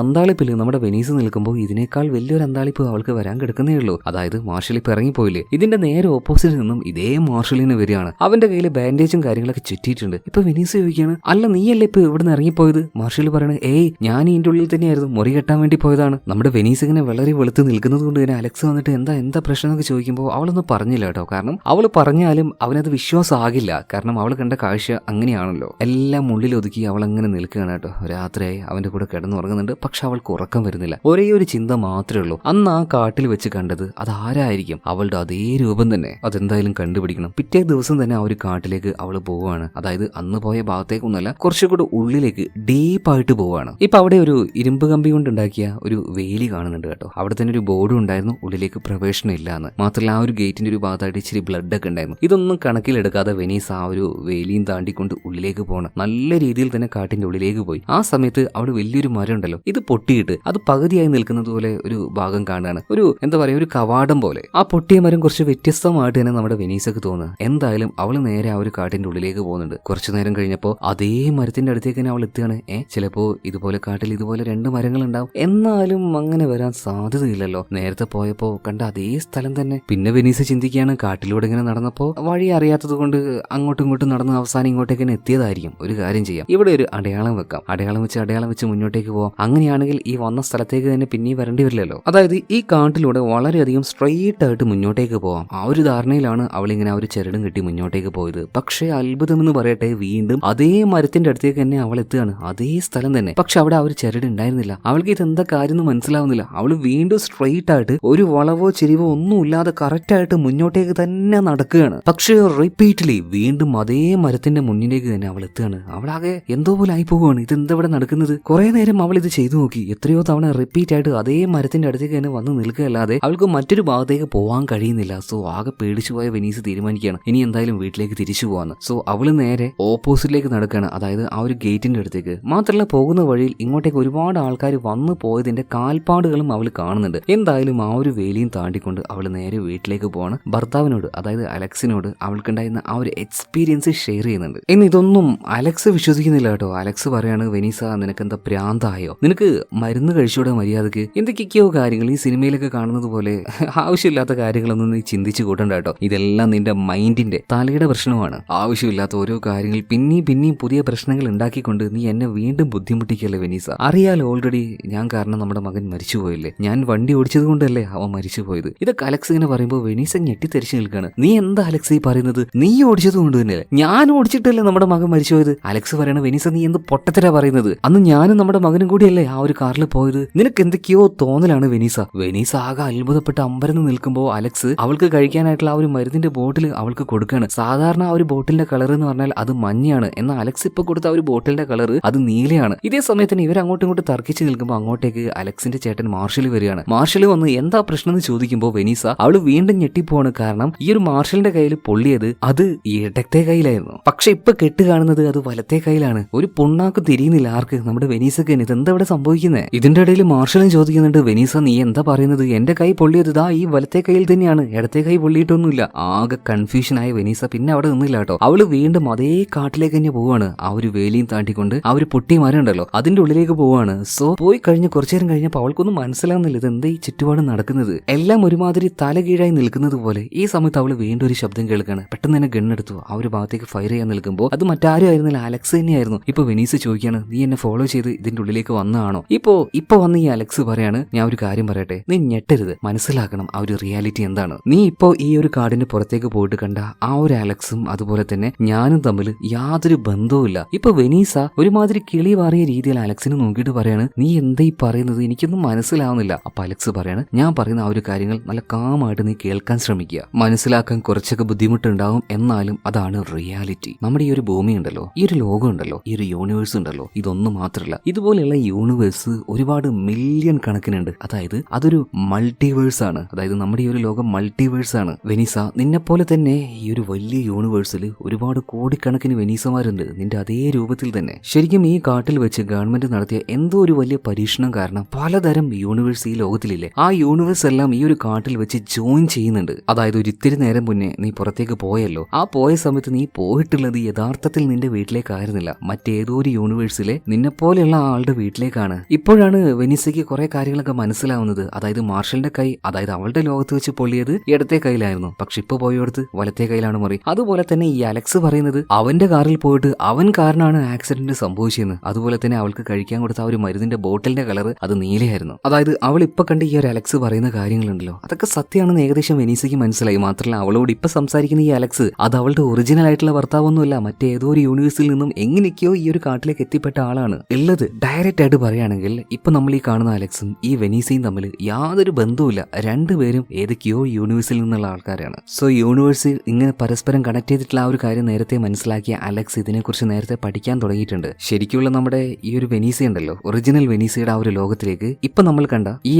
അന്താളിപ്പില് നമ്മുടെ വെനീസ് നിൽക്കുമ്പോൾ ഇതിനേക്കാൾ വലിയൊരു അന്താളിപ്പ് അവൾക്ക് വരാൻ കിടക്കുന്നേ ഉള്ളൂ. അതായത് മാർഷൽ ഇപ്പൊ ഇറങ്ങിപ്പോയില്ലേ, ഇതിന്റെ നേരെ ഓപ്പോസിറ്റ് നിന്നും ഇതേ മാർഷലിന് വരികയാണ്. അവന്റെ കയ്യിൽ ബാൻഡേജും കാര്യങ്ങളൊക്കെ ചുറ്റിയിട്ടുണ്ട്. ഇപ്പൊ വെനീസ് ചോദിക്കുകയാണ് അല്ല നീയല്ലേ ഇപ്പൊ ഇവിടുന്ന് ഇറങ്ങിപ്പോയത്. മാർഷൽ പറയണ ഏയ് ഞാൻ ഇതിന്റെ ഉള്ളിൽ തന്നെയായിരുന്നു, മുറി കെട്ടാൻ വേണ്ടി പോയതാണ്. നമ്മുടെ വെനീസ് ഇങ്ങനെ വളരെ വെളുത്ത് നിൽക്കുന്നത് കൊണ്ട് തന്നെ അലക്സ് വന്നിട്ട് എന്താ പ്രശ്നം എന്നൊക്കെ ചോദിക്കുമ്പോൾ അവളൊന്നും പറഞ്ഞില്ല കേട്ടോ. കാരണം അവൾ പറഞ്ഞാലും അവനത് വിശ്വാസമാകില്ല. കാരണം അവൾ കണ്ട കാഴ്ച അങ്ങനെയാണല്ലോ. എല്ലാം ഉള്ളിൽ ഒതുക്കി അവൾ അങ്ങനെ നിൽക്കുകയാണ് കേട്ടോ. രാത്രിയായി അവന്റെ കൂടെ കിടന്നുറങ്ങുന്നുണ്ട്. പക്ഷെ അവൾക്ക് ഉറക്കം വരുന്നില്ല. ഒരേ ഒരു ചിന്ത മാത്രമേ ഉള്ളൂ, അന്ന് ആ കാട്ടിൽ വെച്ച് കണ്ടത് അതാരായിരിക്കും, അവളുടെ അതേ രൂപം തന്നെ. അതെന്തായാലും കണ്ടുപിടിക്കണം. പിറ്റേ ദിവസം തന്നെ ആ ഒരു കാട്ടിലേക്ക് അവൾ പോവുകയാണ്. അതായത് അന്ന് പോയ ഭാഗത്തേക്കൊന്നുമല്ല, കുറച്ചുകൂടെ ഉള്ളിലേക്ക് ഡീപ്പായിട്ട് പോവുകയാണ്. ഇപ്പൊ അവിടെ ഒരു ഇരുമ്പ് കമ്പി കൊണ്ടുണ്ടാക്കിയ ഒരു വേലി കാണുന്നുണ്ട് കേട്ടോ. അവിടെ തന്നെ ഒരു ബോർഡും ഉണ്ടായിരുന്നു, ഉള്ളിലേക്ക് പ്രവേശനം ഇല്ല എന്ന്. മാത്രമല്ല ആ ഒരു ഗേറ്റിന്റെ ഒരു ഭാഗത്തായിട്ട് ഇച്ചിരി ബ്ലഡ് ഒക്കെ ഉണ്ടായിരുന്നു. ഇതൊന്നും കണക്കിലെടുക്കാതെ വെനീസ് ആ ഒരു വേലിയും താണ്ടിക്കൊണ്ട് ഉള്ളിലേക്ക് പോകണം. നല്ല രീതിയിൽ തന്നെ കാട്ടിന്റെ ഉള്ളിലേക്ക് പോയി. ആ സമയത്ത് അവിടെ വലിയൊരു മരം ഉണ്ടല്ലോ, ഇത് പൊട്ടിയിട്ട് അത് പകുതിയായി നിൽക്കുന്നത് പോലെ ഒരു ഭാഗം കാണുകയാണ്. ഒരു എന്താ പറയാ ഒരു കവാടം പോലെ. ആ പൊട്ടിയ മരം കുറച്ച് വ്യത്യസ്തമായിട്ട് തന്നെ നമ്മുടെ വെനീസക്ക് തോന്നുക. എന്തായാലും അവള് നേരെ ആ ഒരു കാട്ടിന്റെ ഉള്ളിലേക്ക് പോകുന്നുണ്ട്. കുറച്ചു നേരം കഴിഞ്ഞപ്പോൾ അതേ മരത്തിന്റെ അടുത്തേക്ക് തന്നെ അവൾ എത്തുകയാണ്. ചിലപ്പോ ഇതുപോലെ കാട്ടിൽ ഇതുപോലെ 2 മരങ്ങൾ ഉണ്ടാവും, എന്നാലും അങ്ങനെ വരാൻ സാധ്യതയില്ലല്ലോ, നേരത്തെ പോയപ്പോ കണ്ട അതേ സ്ഥലം തന്നെ. പിന്നെ വെനീസ ചിന്തിക്കുകയാണ് കാട്ടിലൂടെ ഇങ്ങനെ നടന്നപ്പോ വഴി അറിയാത്തത് കൊണ്ട് അങ്ങോട്ടും ഇങ്ങോട്ടും നടന്ന് അവസാനം ഇങ്ങോട്ടേക്ക് തന്നെ എത്തിയതായിരിക്കും. ഒരു കാര്യം ചെയ്യാം, ഇവിടെ ഒരു അടയാളം വെക്കാം, അടയാളം വെച്ച് മുന്നോട്ടേക്ക് പോവാം. അങ്ങനെയാണെങ്കിൽ ഈ വന്ന സ്ഥലത്തേക്ക് തന്നെ പിന്നെയും വരേണ്ടി വരില്ലല്ലോ. അതായത് ഈ കാട്ടിലൂടെ വളരെയധികം സ്ട്രെയിറ്റ് ആയിട്ട് മുന്നോട്ടേക്ക് പോവാം. ആ ഒരു ധാരണയിലാണ് അവളിങ്ങനെ ആ ഒരു ചരടും കെട്ടി മുന്നോട്ടേക്ക് പോയത്. പക്ഷേ അത്ഭുതം എന്ന് പറയട്ടെ, വീണ്ടും അതേ മരത്തിന്റെ അടുത്തേക്ക് തന്നെ അവൾ എത്തുകയാണ്, അതേ സ്ഥലം തന്നെ. പക്ഷെ അവിടെ ആ ഒരു ചരട് ഉണ്ടായിരുന്നില്ല. അവൾക്ക് ഇത് എന്താ കാര്യം എന്ന് മനസ്സിലാവുന്നില്ല. അവൾ വീണ്ടും സ്ട്രെയിറ്റ് ആയിട്ട് ഒരു വളവോ ചെരിവോ ഒന്നും ഇല്ലാതെ കറക്റ്റ് ആയിട്ട് മുന്നോട്ടേക്ക് തന്നെ നടക്കുകയാണ്. പക്ഷേ റിപ്പീറ്റ്ലി വീണ്ടും അതേ മരത്തിന്റെ മുന്നിലേക്ക് തന്നെ അവൾ എത്തുകയാണ്. അവളാകെ എന്തോ പോലെ ആയി പോവുകയാണ്. ഇത് എന്താ ഇവിടെ നടക്കുന്നത്? കുറെ നേരം അവൾ ഇത് ചെയ്തു നോക്കി, എത്രയോ തവണ റിപ്പീറ്റ് ആയിട്ട് അതേ മരത്തിന്റെ അടുത്തേക്ക് തന്നെ വന്ന് നിൽക്കുകയല്ലാതെ അവൾക്ക് മറ്റൊരു ഭാഗത്തേക്ക് പോകാൻ കഴിയുന്നില്ല. സോ ആകെ പേടിച്ചു പോയ വെനീസ് തീരുമാനിക്കുകയാണ് ഇനി എന്തായാലും വീട്ടിലേക്ക് തിരിച്ചു പോകാന്ന്. സോ അവള് നേരെ ഓപ്പോസിറ്റിലേക്ക് നടക്കുകയാണ്, അതായത് ആ ഒരു ഗേറ്റിന്റെ അടുത്തേക്ക്. മാത്രമല്ല പോകുന്ന വഴിയിൽ ഇങ്ങോട്ടേക്ക് ഒരുപാട് ആൾക്കാർ വന്നു പോയതിന്റെ കാൽപ്പാടുകളും അവൾ കാണുന്നുണ്ട്. എന്തായാലും ആ ഒരു വേലിയും താണ്ടിക്കൊണ്ട് അവൾ നേരെ വീട്ടിലേക്ക് പോവാണ്. ഭർത്താവിനോട്, അതായത് അലക്സിനോട് അവൾക്കുണ്ടായിരുന്ന ആ ഒരു എക്സ്പീരിയൻസ് ഷെയർ ചെയ്യുന്നുണ്ട്. ഇന്ന് ഇതൊന്നും അലക്സ് വിശ്വസിക്കുന്നില്ല കേട്ടോ. അലക്സ് പറയാണ്, വെനീസ നിനക്ക് എന്താ പ്രാന്തായോ? നിനക്ക് മരുന്ന് കഴിച്ചൂടെ മര്യാദക്ക്? എന്തൊക്കെയോ കാര്യങ്ങൾ ഈ സിനിമയിലൊക്കെ കാണുന്നത് പോലെ ആവശ്യമില്ലാത്ത കാര്യങ്ങളൊന്നും നീ ചിന്തിച്ചു കൂട്ടണ്ട കേട്ടോ. ഇതെല്ലാം നിന്റെ മൈൻഡിന്റെ തലയുടെ പ്രശ്നമാണ്. ആവശ്യമില്ലാത്ത ഓരോ കാര്യങ്ങൾ പിന്നെയും പുതിയ പ്രശ്നങ്ങൾ ഉണ്ടാക്കിക്കൊണ്ട് നീ എന്നെ വീണ്ടും ബുദ്ധിമുട്ടിക്കല്ലേ വെനീസ? അറിയാലോ ഓൾറെഡി ഞാൻ കാരണം നമ്മുടെ മകൻ മരിച്ചുപോയില്ലേ, ഞാൻ വണ്ടി ഓടിച്ചത് കൊണ്ടല്ലേ അവൻ മരിച്ചുപോയത്. ഇതൊക്കെ അലക്സ് ഇങ്ങനെ പറയുമ്പോൾ വെനീസ ഞെട്ടിത്തെറിച്ച് നിൽക്കുകയാണ്. നീ എന്താ അലക്സ് ഈ പറയുന്നത്? നീ ഓടിച്ചത് കൊണ്ട് തന്നെയല്ലേ? ഞാൻ ഓടിച്ചിട്ടല്ലേ നമ്മുടെ മകൻ മരിച്ചുപോയത്? അലക്സ് പറയണ, വെനീസ നീ എന്ത് പൊട്ടത്തരാ പറയുന്നത്? അന്ന് ഞാനും നമ്മുടെ മകനും കൂടിയല്ലേ ആ ഒരു കാറിൽ പോയത്? നിനക്ക് എന്തൊക്കെയോ തോന്നലാണ് വെനീസ. വെനീസ ആകെ അത്ഭുതപ്പെട്ട് അമ്പരന്ന് നിൽക്കുമ്പോൾ അലക്സ് അവൾക്ക് കഴിക്കാനായിട്ടുള്ള ആ ഒരു മരുന്നിന്റെ ബോട്ടിൽ അവൾക്ക് കൊടുക്കുകയാണ്. സാധാരണ ആ ഒരു ബോട്ടിലിന്റെ കളർ എന്ന് പറഞ്ഞാൽ അത് മഞ്ഞയാണ്, എന്നാൽ അലക്സ് ഇപ്പൊ കൊടുത്ത ആ ഒരു ബോട്ടിലിന്റെ കളർ അത് നീലയാണ്. ഇതേ സമയത്തിന് ഇവർ അങ്ങോട്ടും ഇങ്ങോട്ട് തർക്കിച്ച് നിൽക്കുമ്പോൾ അങ്ങോട്ടേക്ക് അലക്സിന്റെ ചേട്ടൻ മാർഷൽ വരികയാണ്. മാർഷൽ വന്ന് എന്താ പ്രശ്നം എന്ന് ചോദിക്കുമ്പോൾ വെനീസ അവള് വീണ്ടും ഞെട്ടിപ്പോവാണ്. കാരണം ഈ ഒരു മാർഷലിന്റെ കയ്യിൽ പൊള്ളിയത് അത് ഇടത്തെ കയ്യിലായിരുന്നു, പക്ഷെ ഇപ്പൊ കെട്ട് കാണുന്നത് അത് വലത്തെ കയ്യിലാണ്. ഒരു പുണ്ണാക്ക് തിരിയുന്നില്ല ആർക്ക്? നമ്മുടെ വെനീസക്ക്. ഇതെന്താ ഇവിടെ സംഭവിക്കുന്നത്? ഇതിന്റെ ഇടയിൽ മാർഷലും ചോദിക്കുന്നുണ്ട്, വെനീസ നീ എന്താ പറയുന്നത്? എന്റെ കൈ പൊള്ളിയത് ദാ ഈ വലത്തെ കയ്യിൽ തന്നെയാണ്, ഇടത്തെ കൈ പൊള്ളിയിട്ടൊന്നുമില്ല. ആകെ കൺഫ്യൂഷൻ ആയ വെനീസ പിന്നെ അവിടെ നിന്നില്ല കേട്ടോ. അവള് വീണ്ടും അതേ കാട്ടിലേക്ക് തന്നെ പോവാണ്. ആ ഒരു വേലിയും താണ്ടിക്കൊണ്ട് ആ ഒരു പൊട്ടി മരം ഉണ്ടല്ലോ അതിന്റെ ഉള്ളിലേക്ക് പോവാണ്. സോ പോയി കഴിഞ്ഞ് കുറച്ചു നേരം കഴിഞ്ഞപ്പോൾ അവൾക്കൊന്നും മനസ്സിലാവുന്നില്ല ഇത് എന്താ ഈ ചുറ്റുപാട് നടക്കുന്നത്. എല്ലാം ഒരുമാതിരി തലകീഴായി നിൽക്കുന്നത് പോലെ. ഈ സമയത്ത് അവള് വീണ്ടും ഒരു ശബ്ദം കേൾക്കാണ്. പെട്ടെന്ന് തന്നെ ഗണ്ണെടുത്തു ആ ഒരു ഭാഗത്തേക്ക് ഫയർ ചെയ്യാൻ നിൽക്കുമ്പോൾ അത് മറ്റാരും ആയിരുന്നില്ല, അലക്സ് തന്നെയായിരുന്നു. ഇപ്പൊ വെനീസ് ചോദിക്കാണ്, നീ എന്നെ ഫോളോ ചെയ്ത് ഇതിന്റെ ഉള്ളിലേക്ക് വന്നതാണോ? ഇപ്പൊ വന്ന് ഈ അലക്സ് പറയാണ്, ഞാൻ ഒരു കാര്യം പറയട്ടെ, നീ ഞെട്ടരുത്, മനസ്സിലാക്കണം ആ ഒരു റിയാലിറ്റി എന്താണ്. നീ ഇപ്പോ ഈ ഒരു കാടിന്റെ പുറത്തേക്ക് പോയിട്ട് കണ്ട ആ ഒരു അലക്സും അതുപോലെ തന്നെ ഞാനും തമ്മിൽ യാതൊരു ബന്ധവുമില്ല. ഇപ്പൊ വെനീസ ഒരുമാതിരി കിളി മാറിയ രീതിയിൽ അലക്സിനെ നോക്കിയിട്ട് പറയാണ്, നീ എന്താ ഈ പറയുന്നത്? എനിക്കൊന്നും മനസ്സിലാവുന്നില്ല. അപ്പൊ അലക്സ് പറയാണ്, ഞാൻ പറയുന്ന ആ ഒരു കാര്യങ്ങൾ നല്ല കാമായിട്ട് നീ കേൾക്കാൻ ശ്രമിക്കുക. മനസ്സിലാക്കാൻ കുറച്ചൊക്കെ ബുദ്ധിമുട്ടുണ്ടാവും, എന്നാലും അതാണ് റിയാലിറ്റി. നമ്മുടെ ഈ ഒരു ഭൂമി ഉണ്ടല്ലോ, ഈ ഒരു ലോകം ഉണ്ടല്ലോ, ഈ ഒരു യൂണിവേഴ്സ് ഉണ്ടല്ലോ, ഇതൊന്നും മാത്രമല്ല, ഇതുപോലെയുള്ള യൂണിവേഴ്സ് ഒരുപാട് മില്യൺ കണക്കിനുണ്ട്. അതായത് അതൊരു മൾട്ടിവേഴ്സ് ആണ്. അതായത് നമ്മുടെ ഈ ഒരു ലോകം മൾട്ടിവേഴ്സ് ആണ്. വെനീസ, നിന്നെ പോലെ തന്നെ ഈ ഒരു വലിയ യൂണിവേഴ്സിൽ ഒരുപാട് കോടിക്കണക്കിന് വെനീസമാരുണ്ട് നിന്റെ അതേ രൂപത്തിൽ തന്നെ. ശരിക്കും ഈ കാട്ടിൽ വെച്ച് ഗവൺമെന്റ് നടത്തിയ എന്തോ ഒരു വലിയ പരീക്ഷണം കാരണം പലതരം യൂണിവേഴ്സ് ഈ ലോകത്തിലില്ലേ, ആ യൂണിവേഴ്സ് എല്ലാം ഈ ഒരു കാട്ടിൽ വെച്ച് ജോയിൻ ചെയ്യുന്നുണ്ട്. അതായത് ഒരു ഇത്തിരി നേരം മുന്നേ നീ പുറത്തേക്ക് പോയല്ലോ, ആ പോയ സമയത്ത് നീ പോയിട്ടുള്ളത് യഥാർത്ഥത്തിൽ നിന്റെ വീട്ടിലേക്കായിരുന്നില്ല, മറ്റേതോ ഒരു യൂണിവേഴ്സിലെ നിന്നെ പോലെയുള്ള ആളുടെ വീട്ടിലേക്കാണ്. ഇപ്പോഴാണ് വെനീസയ്ക്ക് കുറെ കാര്യങ്ങളൊക്കെ മനസ്സിലാവുന്നത്. അതായത് മാർഷലിന്റെ കൈ, അതായത് അവളുടെ ലോകത്ത് വെച്ച് പൊള്ളിയത് ഇടത്തെ കയ്യിലായിരുന്നു, പക്ഷെ ഇപ്പൊ പോയടുത്ത് വലത്തെ കയ്യിലാണ് മുറി. അതുപോലെ തന്നെ ഈ അലക്സ് പറയുന്നത് അവന്റെ കാറിൽ പോയിട്ട് അവൻ കാരണമാണ് ആക്സിഡന്റ് സംഭവിച്ചതെന്ന്. അതുപോലെ തന്നെ അവൾക്ക് കഴിക്കാൻ കൊടുത്ത ആ ഒരു മരുന്നിന്റെ ബോട്ടിലിന്റെ കളർ അത് നീലയായിരുന്നു. അതായത് അവൾ ഇപ്പൊ കണ്ട ഈ ഒരു അലക്സ് പറയുന്ന കാര്യങ്ങളുണ്ടല്ലോ അതൊക്കെ സത്യമാണെന്ന് ഏകദേശം വെനീസയ്ക്ക് മനസ്സിലായി. മാത്രമല്ല അവളോട് ഇപ്പൊ സംസാരിക്കുന്ന ഈ അലക്സ് അത് അവളുടെ ഒറിജിനൽ ആയിട്ടുള്ള ഭർത്താവൊന്നുമല്ല, മറ്റേതോ ഒരു യൂണിവേഴ്സിൽ നിന്നും എങ്ങനെയൊക്കെയോ ഈ ഒരു കാട്ടിലേക്ക് എത്തിപ്പെട്ട ആളാണ് ഉള്ളത്. ഡയറക്റ്റ് ആയിട്ട് പറയുകയാണെങ്കിൽ ഇപ്പൊ നമ്മൾ ഈ കാണുന്ന അലക്സും ഈ വെനീസയും തമ്മിൽ യാതൊരു ബന്ധവുമില്ല. രണ്ടുപേരും ഏതൊക്കെയോ യൂണിവേഴ്സിൽ നിന്നുള്ള ആൾക്കാരാണ്. സോ യൂണിവേഴ്സ് ഇങ്ങനെ പരസ്പരം കണക്ട് ചെയ്തിട്ടുള്ള ആ ഒരു കാര്യം നേരത്തെ മനസ്സിലാക്കിയ അലക്സ് ഇതിനെക്കുറിച്ച് നേരത്തെ പഠിക്കാൻ തുടങ്ങിയിട്ടുണ്ട്. ശരിക്കുള്ള നമ്മുടെ ഈ ഒരു വെനീസ ഉണ്ടല്ലോ, ഒറിജിനൽ വെനീസയുടെ ആ ഒരു ലോകത്തിലേക്ക് ഇപ്പൊ നമ്മൾ കണ്ട ഈ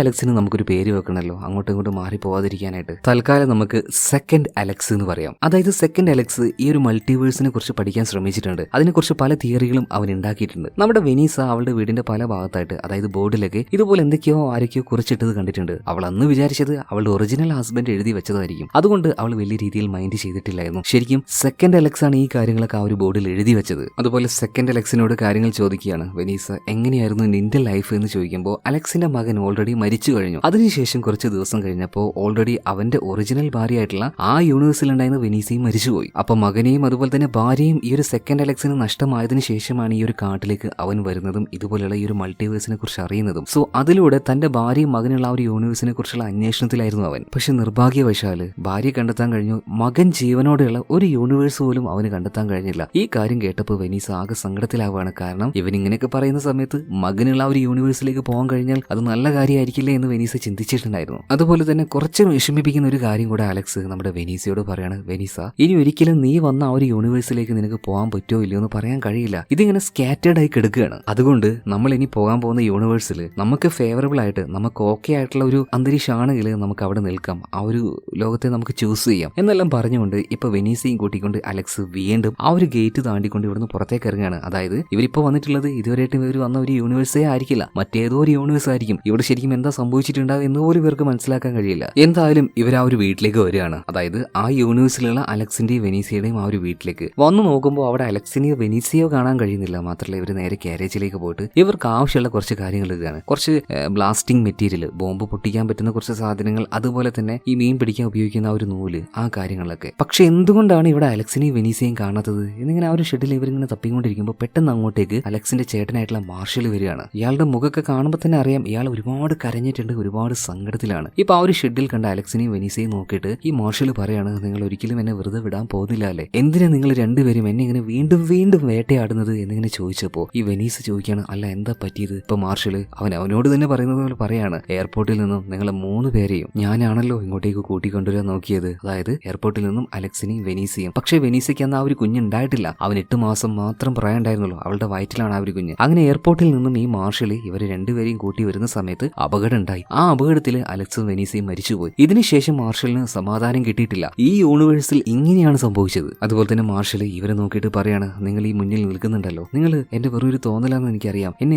അലക്സിന് നമുക്കൊരു പേര് വെക്കണമല്ലോ, അങ്ങോട്ടും ഇങ്ങോട്ടും മാറി പോവാതിരിക്കാനായിട്ട്. തൽക്കാലം നമുക്ക് സെക്കൻഡ് അലക്സ് എന്ന് പറയാം. അതായത് സെക്കൻഡ് അലക്സ് ഈ ഒരു മൾട്ടിവേഴ്സിനെ കുറിച്ച് പഠിക്കാൻ ശ്രമിച്ചിട്ടുണ്ട്. അതിനെക്കുറിച്ച് പല തിയറികളും അവൻ ഉണ്ടാക്കിയിട്ടുണ്ട്. നമ്മുടെ വെനീസ അവളുടെ വീടിന്റെ പല ഭാഗത്തായിട്ട്, അതായത് ബോർഡിലൊക്കെ ഇതുപോലെ എന്തൊക്കെയോ ആരൊക്കെയോ കുറിച്ചിട്ടത് കണ്ടിട്ടുണ്ട്. അവൾ അന്ന് വിചാരിച്ചത് അവളുടെ ഒറിജിനൽ ഹസ്ബൻഡ് എഴുതി വെച്ചതായിരിക്കും. അതുകൊണ്ട് അവൾ വലിയ രീതിയിൽ മൈൻഡ് ചെയ്തിട്ടില്ലായിരുന്നു. ശരിക്കും സെക്കൻഡ് അലക്സ് ആണ് ഈ കാര്യങ്ങളൊക്കെ ആ ഒരു ബോർഡിൽ എഴുതി വെച്ചത്. അതുപോലെ സെക്കൻഡ് അലക്സിനോട് കാര്യങ്ങൾ ചോദിക്കുകയാണ്, വെനീസ എങ്ങനെയായിരുന്നു നിന്റെ ലൈഫ് എന്ന് ചോദിക്കുമ്പോൾ അലക്സിന്റെ മകൻ ഓൾറെഡി മരിച്ചു കഴിഞ്ഞു. അതിനുശേഷം കുറച്ച് ദിവസം കഴിഞ്ഞപ്പോൾ ഓൾറെഡി അവന്റെ ഒറിജിനൽ ഭാര്യയായിട്ടുള്ള ആ യൂണിവേഴ്സിൽ ഉണ്ടായിരുന്ന വെനീസയും മരിച്ചുപോയി. അപ്പൊ മകനെയും അതുപോലെ തന്നെ ഭാര്യയും ഈ ഒരു സെക്കൻഡ് അലക്സിന് നഷ്ടമായതിനു ശേഷമാണ് ഈ ഒരു കാട്ടിലേക്ക് അവൻ വരുന്നതും ഇതുപോലെയുള്ള ഈ ഒരു മൾട്ടിവേഴ്സിനെ കുറിച്ച് അറിയുന്നതും. സോ അതിലൂടെ തന്റെ ഭാര്യയും മകനുള്ള ആ ഒരു യൂണിവേഴ്സിനെ കുറിച്ചുള്ള അന്വേഷണത്തിലായിരുന്നു അവൻ. പക്ഷെ നിർഭാഗ്യവശാല് ഭാര്യ കണ്ടെത്താൻ കഴിഞ്ഞു, മകൻ ജീവനോടെയുള്ള ഒരു യൂണിവേഴ്സ് പോലും അവന് കണ്ടെത്താൻ കഴിഞ്ഞില്ല. ഈ കാര്യം കേട്ടപ്പോൾ വെനീസ് ആകെ സങ്കടത്തിലാവുകയാണ്. കാരണം ഇവൻ ഇങ്ങനെയൊക്കെ പറയുന്ന സമയത്ത് മകനുള്ള ആ ഒരു യൂണിവേഴ്സിലേക്ക് പോകാൻ കഴിഞ്ഞാൽ അത് നല്ല കാര്യമായിരിക്കില്ലേ എന്ന് വെനീസ് ചിന്തിച്ചിട്ടുണ്ടായിരുന്നു. അതുപോലെ തന്നെ കുറച്ച് വിഷമിപ്പിക്കുന്ന ഒരു കാര്യം കൂടെ അലക്സ് നമ്മുടെ വെനീസയോട് പറയാണ്, വെനീസ ഇനി ഒരിക്കലും നീ വന്ന ആ ഒരു യൂണിവേഴ്സിലേക്ക് നിനക്ക് പോകാൻ പറ്റുമോ ഇല്ലയോ എന്ന് പറയാൻ കഴിയില്ല. ഇതിങ്ങനെ സ്കാറ്റേർഡ് ആയി കിടക്കുകയാണ്. അതുകൊണ്ട് നമ്മൾ ഇനി പോകാൻ പോകുന്ന യൂണിവേഴ്സിൽ നമുക്ക് ഫേവറബിൾ ആയിട്ട് നമുക്ക് ഓക്കെ ആയിട്ടുള്ള ഒരു അന്തരീക്ഷമാണെങ്കിൽ നമുക്ക് അവിടെ നിൽക്കാം, ആ ഒരു ലോകത്തെ നമുക്ക് ചൂസ് ചെയ്യാം എന്നെല്ലാം പറഞ്ഞുകൊണ്ട് ഇപ്പൊ വെനീസയും കൂട്ടിക്കൊണ്ട് അലക്സ് വീണ്ടും ആ ഒരു ഗേറ്റ് താണ്ടിക്കൊണ്ട് ഇവിടുന്ന് പുറത്തേക്ക് ഇറങ്ങുകയാണ്. അതായത് ഇവരിപ്പോ വന്നിട്ടുള്ളത് ഇതുവരെയായിട്ടും ഇവർ വന്ന ഒരു യൂണിവേഴ്സേ ആയിരിക്കില്ല, മറ്റേതോ ഒരു യൂണിവേഴ്സ് ആയിരിക്കും. ഇവിടെ ശരിക്കും എന്താ സംഭവിച്ചിട്ടുണ്ടാവും എന്ന് പോലും ഇവർക്ക് മനസ്സിലാക്കാൻ കഴിയില്ല. എന്തായാലും ഇവർ ആ ഒരു വീട്ടിലേക്ക് വരികയാണ്. അതായത് ആ യൂണിവേഴ്സിലുള്ള അലക്സിന്റെയും വെനീസയുടെയും ആ ഒരു വീട്ടിലേക്ക് വന്നു നോക്കുമ്പോൾ അവിടെ അലക്സിനെയോ വെനീസയോ കാണാൻ കഴിയുന്നില്ല. മാത്രമല്ല ഇവർ നേരെ കാരേജിലേക്ക് പോയിട്ട് ഇവർക്ക് ആവശ്യമുള്ള കുറച്ച് കാര്യങ്ങൾ ഇതാണ്. കുറച്ച് ബ്ലാസ്റ്റിംഗ് മെറ്റീരിയൽ, ബോംബ് പൊട്ടിക്കാൻ പറ്റുന്ന കുറച്ച് സാധനങ്ങൾ, അതുപോലെ തന്നെ ഈ മീൻ പിടിക്കാൻ ഉപയോഗിക്കുന്ന ആ ഒരു നൂല്, ആ കാര്യങ്ങളൊക്കെ. പക്ഷെ എന്തുകൊണ്ടാണ് ഇവിടെ അലക്സിനെയും വെനീസയും കാണാത്തത് എന്നിങ്ങനെ ആ ഒരു ഷെഡിൽ ഇവരിങ്ങനെ തപ്പിക്കൊണ്ടിരിക്കുമ്പോൾ പെട്ടെന്ന് അങ്ങോട്ടേക്ക് അലക്സിന്റെ ചേട്ടനായിട്ടുള്ള മാർഷൽ വരികയാണ്. ഇയാളുടെ മുഖമൊക്കെ കാണുമ്പോൾ തന്നെ അറിയാം ഇയാൾ ഒരുപാട് കരഞ്ഞിട്ടുണ്ട്, ഒരുപാട് സങ്കടത്തിലാണ്. ഇപ്പൊ ആ ഒരു ഷെഡിൽ കണ്ട അലക്സിനെയും വെനീസയും നോക്കിയിട്ട് ഈ മാർഷൽ പറയാണ്, നിങ്ങൾ ഒരിക്കലും എന്നെ വെറുതെ വിടാൻ പോകുന്നില്ല അല്ലേ, എന്തിനാ നിങ്ങൾ രണ്ടുപേരും എന്നെ ഇങ്ങനെ വീണ്ടും വീണ്ടും വേട്ടയാടുന്നത് എന്നിങ്ങനെ ചോദിച്ചപ്പോ ഈ വെനീസ് ചോദിക്കാണ്, അല്ല എന്താ പറ്റിയത്? ഇപ്പൊ മാർഷല് അവനോട് തന്നെ പറയുന്നത് പോലെ പറയാണ്, എയർപോർട്ടിൽ നിന്നും നിങ്ങളെ 3 പേരെയും ഞാനാണല്ലോ ഇങ്ങോട്ടേക്ക് കൂട്ടിക്കൊണ്ടുവരാൻ നോക്കിയത്. അതായത് എയർപോർട്ടിൽ നിന്നും അലക്സിനെയും വെനീസയും. പക്ഷെ വെനീസയ്ക്ക് അന്ന് ആ ഒരു കുഞ്ഞുണ്ടായിട്ടില്ല, അവൻ 8 മാസം മാത്രം പ്രായം ഉണ്ടായിരുന്നുള്ളൂ, അവളുടെ വയറ്റിലാണ് ആ ഒരു കുഞ്ഞ്. അങ്ങനെ എയർപോർട്ടിൽ നിന്നും ഈ മാർഷല് ഇവരെ രണ്ടുപേരെയും കൂട്ടി വരുന്ന സമയത്ത് അപകടം ഉണ്ടായി. ആ അപകടത്തിൽ അലക്സും വെനീസയും മരിച്ചുപോയി. ഇതിനുശേഷം മാർഷലിന് സമാധാനം കിട്ടിയിട്ടില്ല. ഈ യൂണിവേഴ്സിൽ ഇങ്ങനെയാണ് സംഭവിച്ചത്. അതുപോലെ തന്നെ മാർഷല് ഇവരെ നോക്കിയിട്ട് പറയാണ്, നിങ്ങൾ ഈ മുന്നിൽ നിൽക്കുന്നുണ്ടല്ലോ, നിങ്ങൾ എന്റെ വെറും ഒരു തോന്നലാണെന്ന് എനിക്കറിയാം, എന്നെ